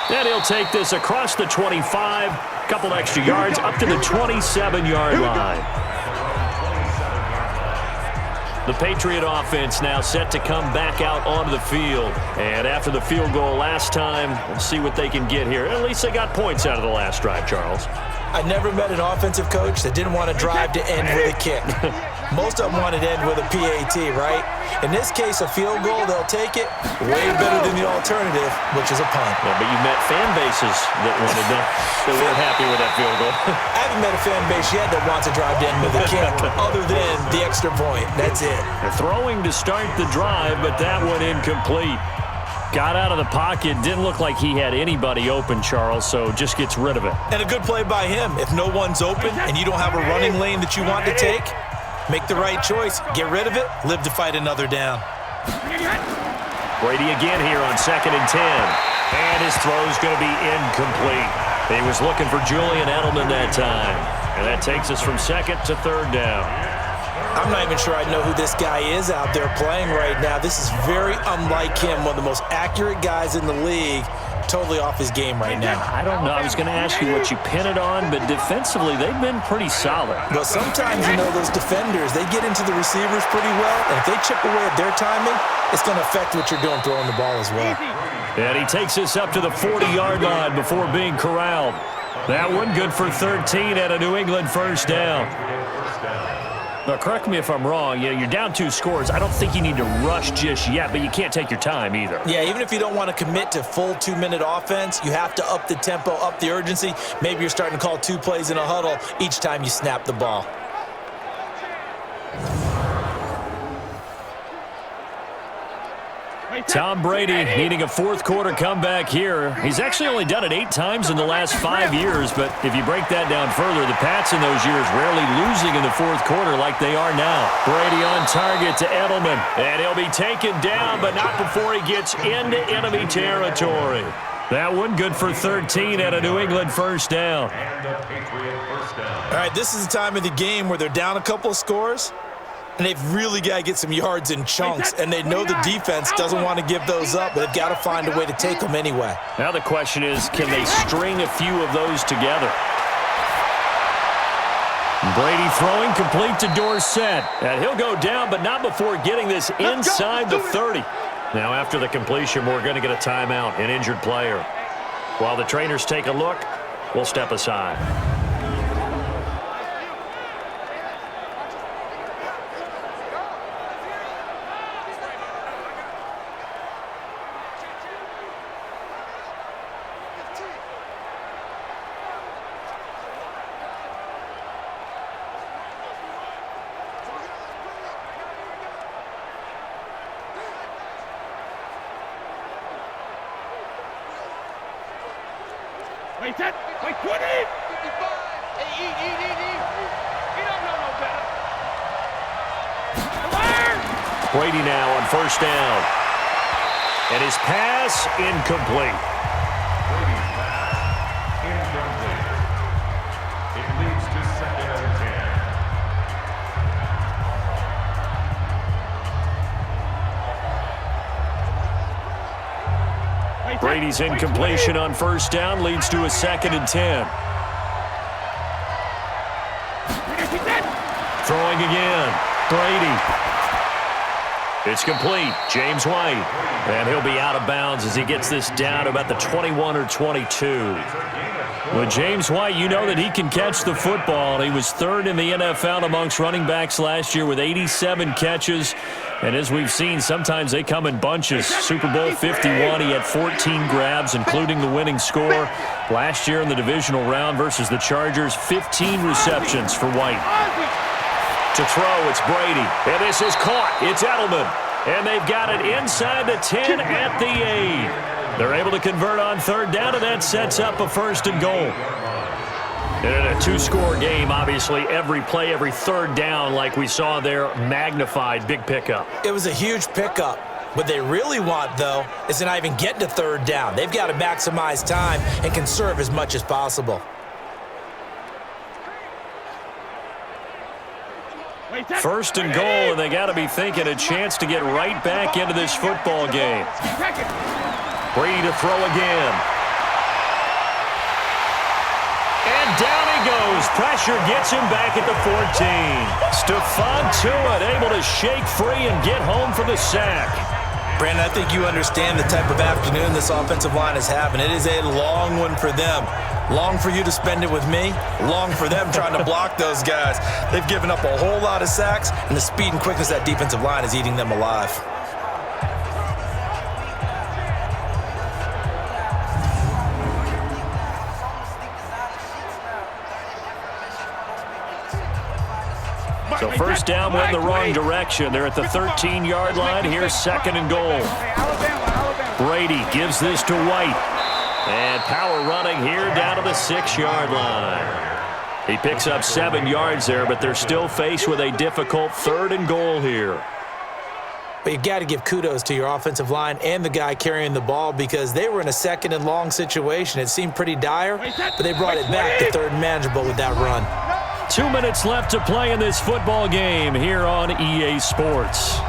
And he'll take this across the 25, couple extra yards up to the 27-yard line. The Patriot offense now set to come back out onto the field. And after the field goal last time, we'll see what they can get here. At least they got points out of the last drive, Charles. I never met an offensive coach that didn't want to drive to end with a kick. Most of them wanted to end with a PAT, right? In this case, a field goal, they'll take it way better than the alternative, which is a punt. Yeah, but you met fan bases that wanted that weren't happy with that field goal. I haven't met a fan base yet that wants to drive to end with a kick, other than the extra point. That's it. They're throwing to start the drive, but that one incomplete. Got out of the pocket, didn't look like he had anybody open, Charles, so just gets rid of it. And a good play by him. If no one's open and you don't have a running lane that you want to take, make the right choice. Get rid of it, live to fight another down. Brady again here on 2nd and 10. And his throw's going to be incomplete. He was looking for Julian Edelman that time. And that takes us from 2nd to 3rd down. I'm not even sure I know who this guy is out there playing right now. This is very unlike him, one of the most accurate guys in the league. Totally off his game right now. I don't know. I was going to ask you what you pin it on, but defensively, they've been pretty solid. But sometimes, you know, those defenders, they get into the receivers pretty well, and if they chip away at their timing, it's going to affect what you're doing throwing the ball as well. And he takes us up to the 40-yard line before being corralled. That one good for 13 at a New England first down. Now, correct me if I'm wrong. You know, you're down 2 scores. I don't think you need to rush just yet, but you can't take your time either. Yeah, even if you don't want to commit to full 2-minute offense, you have to up the tempo, up the urgency. Maybe you're starting to call 2 plays in a huddle each time you snap the ball. Tom Brady needing a fourth-quarter comeback here. He's actually only done it 8 times in the last 5 years, but if you break that down further, the Pats in those years rarely losing in the fourth quarter like they are now. Brady on target to Edelman, and he'll be taken down, but not before he gets into enemy territory. That one good for 13 at a New England first down. All right, this is the time of the game where they're down a couple of scores, and they've really got to get some yards in chunks, and they know the defense doesn't want to give those up, but they've got to find a way to take them anyway. Now the question is, can they string a few of those together? Brady throwing complete to Dorsett, and he'll go down, but not before getting this inside the 30. Now after the completion, we're going to get a timeout, an injured player. While the trainers take a look, we'll step aside. Wait, 10, wait, 20! 55! Hey, eat. You don't know no better. Brady now on first down. And his pass incomplete. Brady's pass incomplete. It leads to 2nd and 10. Brady's incompletion on first down leads to a 2nd and 10. Throwing again. Brady. It's complete. James White. And he'll be out of bounds as he gets this down to about the 21 or 22. With James White, you know that he can catch the football. He was 3rd in the NFL amongst running backs last year with 87 catches. And as we've seen, sometimes they come in bunches. Super Bowl 51, he had 14 grabs, including the winning score. Last year in the divisional round versus the Chargers, 15 receptions for White. To throw, it's Brady. And this is caught. It's Edelman. And they've got it inside the 10 at the 8. They're able to convert on 3rd down, and that sets up a 1st and goal. And in a 2-score game, obviously, every play, every 3rd down, like we saw there, magnified, big pickup. It was a huge pickup. What they really want, though, is to not even get to 3rd down. They've got to maximize time and conserve as much as possible. First and goal, and they got to be thinking a chance to get right back into this football game. Brady to throw again. And down he goes. Pressure gets him back at the 14. Stephon Tuitt able to shake free and get home for the sack. Brandon, I think you understand the type of afternoon this offensive line is having. It is a long one for them. Long for you to spend it with me. Long for them trying to block those guys. They've given up a whole lot of sacks, and the speed and quickness of that defensive line is eating them alive. So first down went in the wrong direction. They're at the 13-yard line. Here's second and goal. Brady gives this to White. And power running here down to the 6-yard line. He picks up 7 yards there, but they're still faced with a difficult third and goal here. But you got to give kudos to your offensive line and the guy carrying the ball because they were in a second and long situation. It seemed pretty dire, but they brought it back to third and manageable with that run. 2 minutes left to play in this football game here on EA Sports.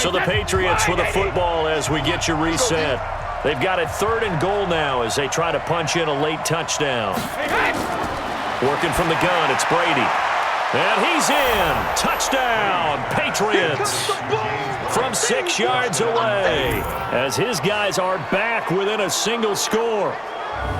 So the Patriots with the football as we get you reset. They've got it third and goal now as they try to punch in a late touchdown. Working from the gun, it's Brady. And he's in. Touchdown, Patriots. From 6 yards away as his guys are back within a single score.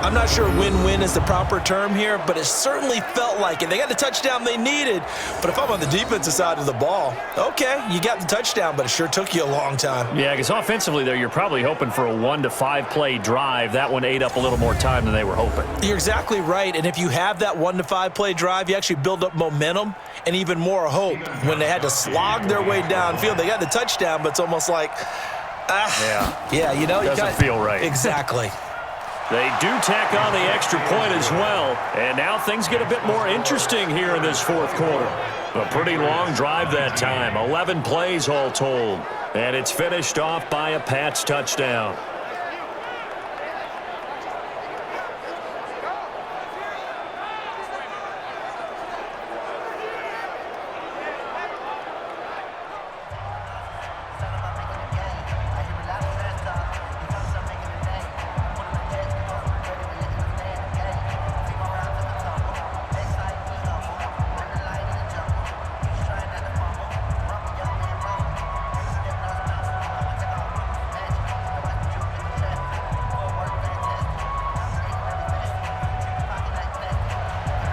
I'm not sure win-win is the proper term here, but it certainly felt like it. They got the touchdown they needed, but if I'm on the defensive side of the ball, okay, you got the touchdown, but it sure took you a long time. Yeah, because offensively there, you're probably hoping for a 1 to 5 play drive. That one ate up a little more time than they were hoping. You're exactly right, and if you have that 1 to 5 play drive, you actually build up momentum and even more hope. When they had to slog their way downfield, they got the touchdown, but it's almost like, yeah, you know, doesn't feel right. Exactly. They do tack on the extra point as well, and now things get a bit more interesting here in this fourth quarter. A pretty long drive that time, 11 plays all told, and it's finished off by a Pats touchdown.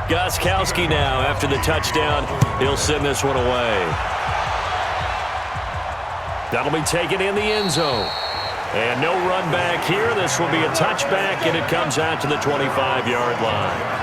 Gostkowski now after the touchdown. He'll send this one away. That'll be taken in the end zone. And no run back here. This will be a touchback, and it comes out to the 25-yard line.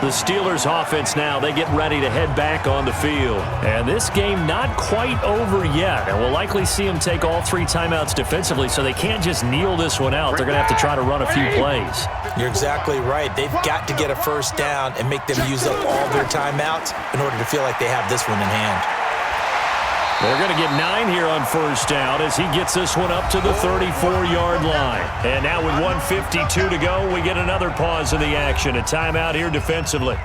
The Steelers offense now, they get ready to head back on the field. And this game not quite over yet. And we'll likely see them take all 3 timeouts defensively, so they can't just kneel this one out. They're going to have to try to run a few plays. You're exactly right. They've got to get a first down and make them use up all their timeouts in order to feel like they have this one in hand. They're going to get 9 here on first down as he gets this one up to the 34-yard line. And now with 1:52 to go, we get another pause in the action. A timeout here defensively.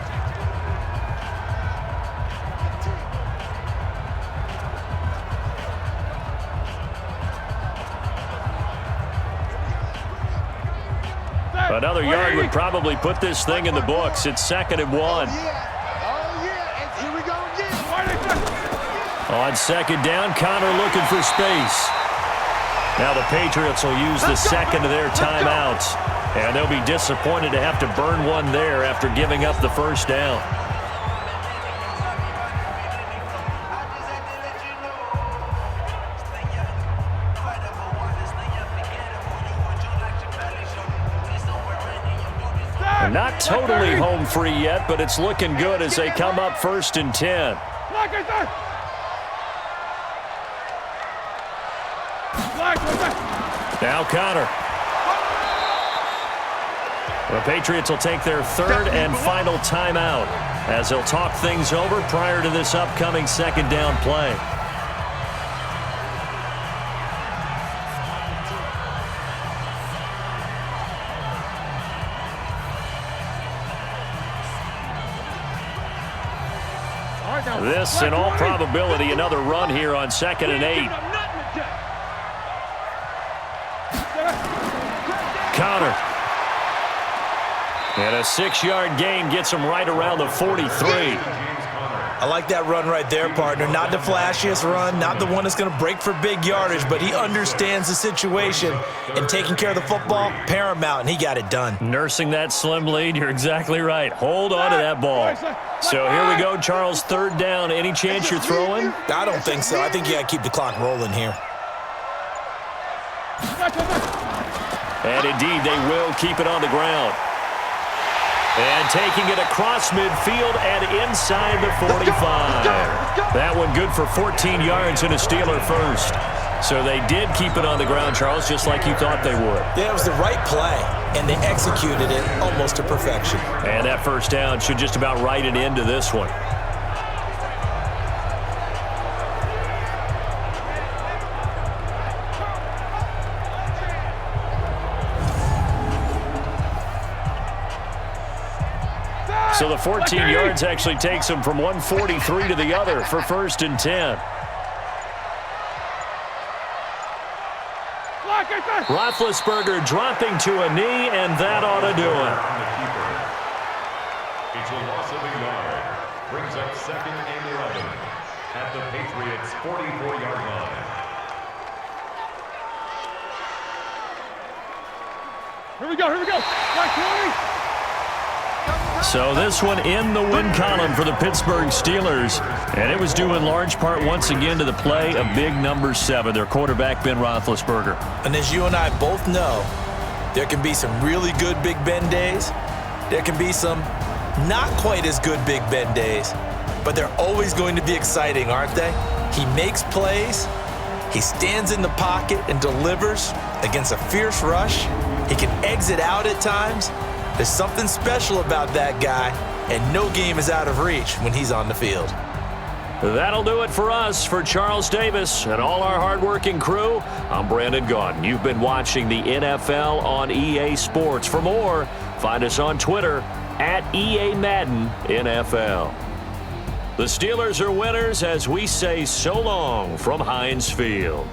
Another yard would probably put this thing in the books. It's 2nd and 1. On 2nd down, Connor looking for space. Now the Patriots will use the second of their timeouts. And they'll be disappointed to have to burn one there after giving up the first down. Not totally home free yet, but it's looking good as they come up 1st and 10. Now Connor. The Patriots will take their 3rd and final timeout as they'll talk things over prior to this upcoming 2nd down play. This, in all probability, another run here on 2nd and 8. Counter. And a 6-yard gain gets him right around the 43. I like that run right there, partner. Not the flashiest run, not the one that's going to break for big yardage, but he understands the situation, and taking care of the football, paramount, and he got it done. Nursing that slim lead, you're exactly right. Hold on to that ball. So here we go, Charles, 3rd down. Any chance you're throwing? I don't think so. I think you got to keep the clock rolling here. And indeed, they will keep it on the ground. And taking it across midfield and inside the 45. That one good for 14 yards and a Steeler first. So they did keep it on the ground, Charles, just like you thought they would. Yeah, it was the right play, and they executed it almost to perfection. And that first down should just about write an end to this one. So the 14 yards actually takes him from 143 to the other for 1st and 10. Roethlisberger dropping to a knee, and that ought to do it. It's a loss of a yard. Brings up 2nd and 11 at the Patriots' 44-yard line. Here we go, here we go. Like 20. So this one in the win column for the Pittsburgh Steelers. And it was due in large part once again to the play of big number 7, their quarterback, Ben Roethlisberger. And as you and I both know, there can be some really good Big Ben days. There can be some not quite as good Big Ben days. But they're always going to be exciting, aren't they? He makes plays. He stands in the pocket and delivers against a fierce rush. He can exit out at times. There's something special about that guy, and no game is out of reach when he's on the field. That'll do it for us. For Charles Davis and all our hardworking crew, I'm Brandon Gaudin. You've been watching the NFL on EA Sports. For more, find us on Twitter at EA Madden NFL. The Steelers are winners as we say so long from Heinz Field.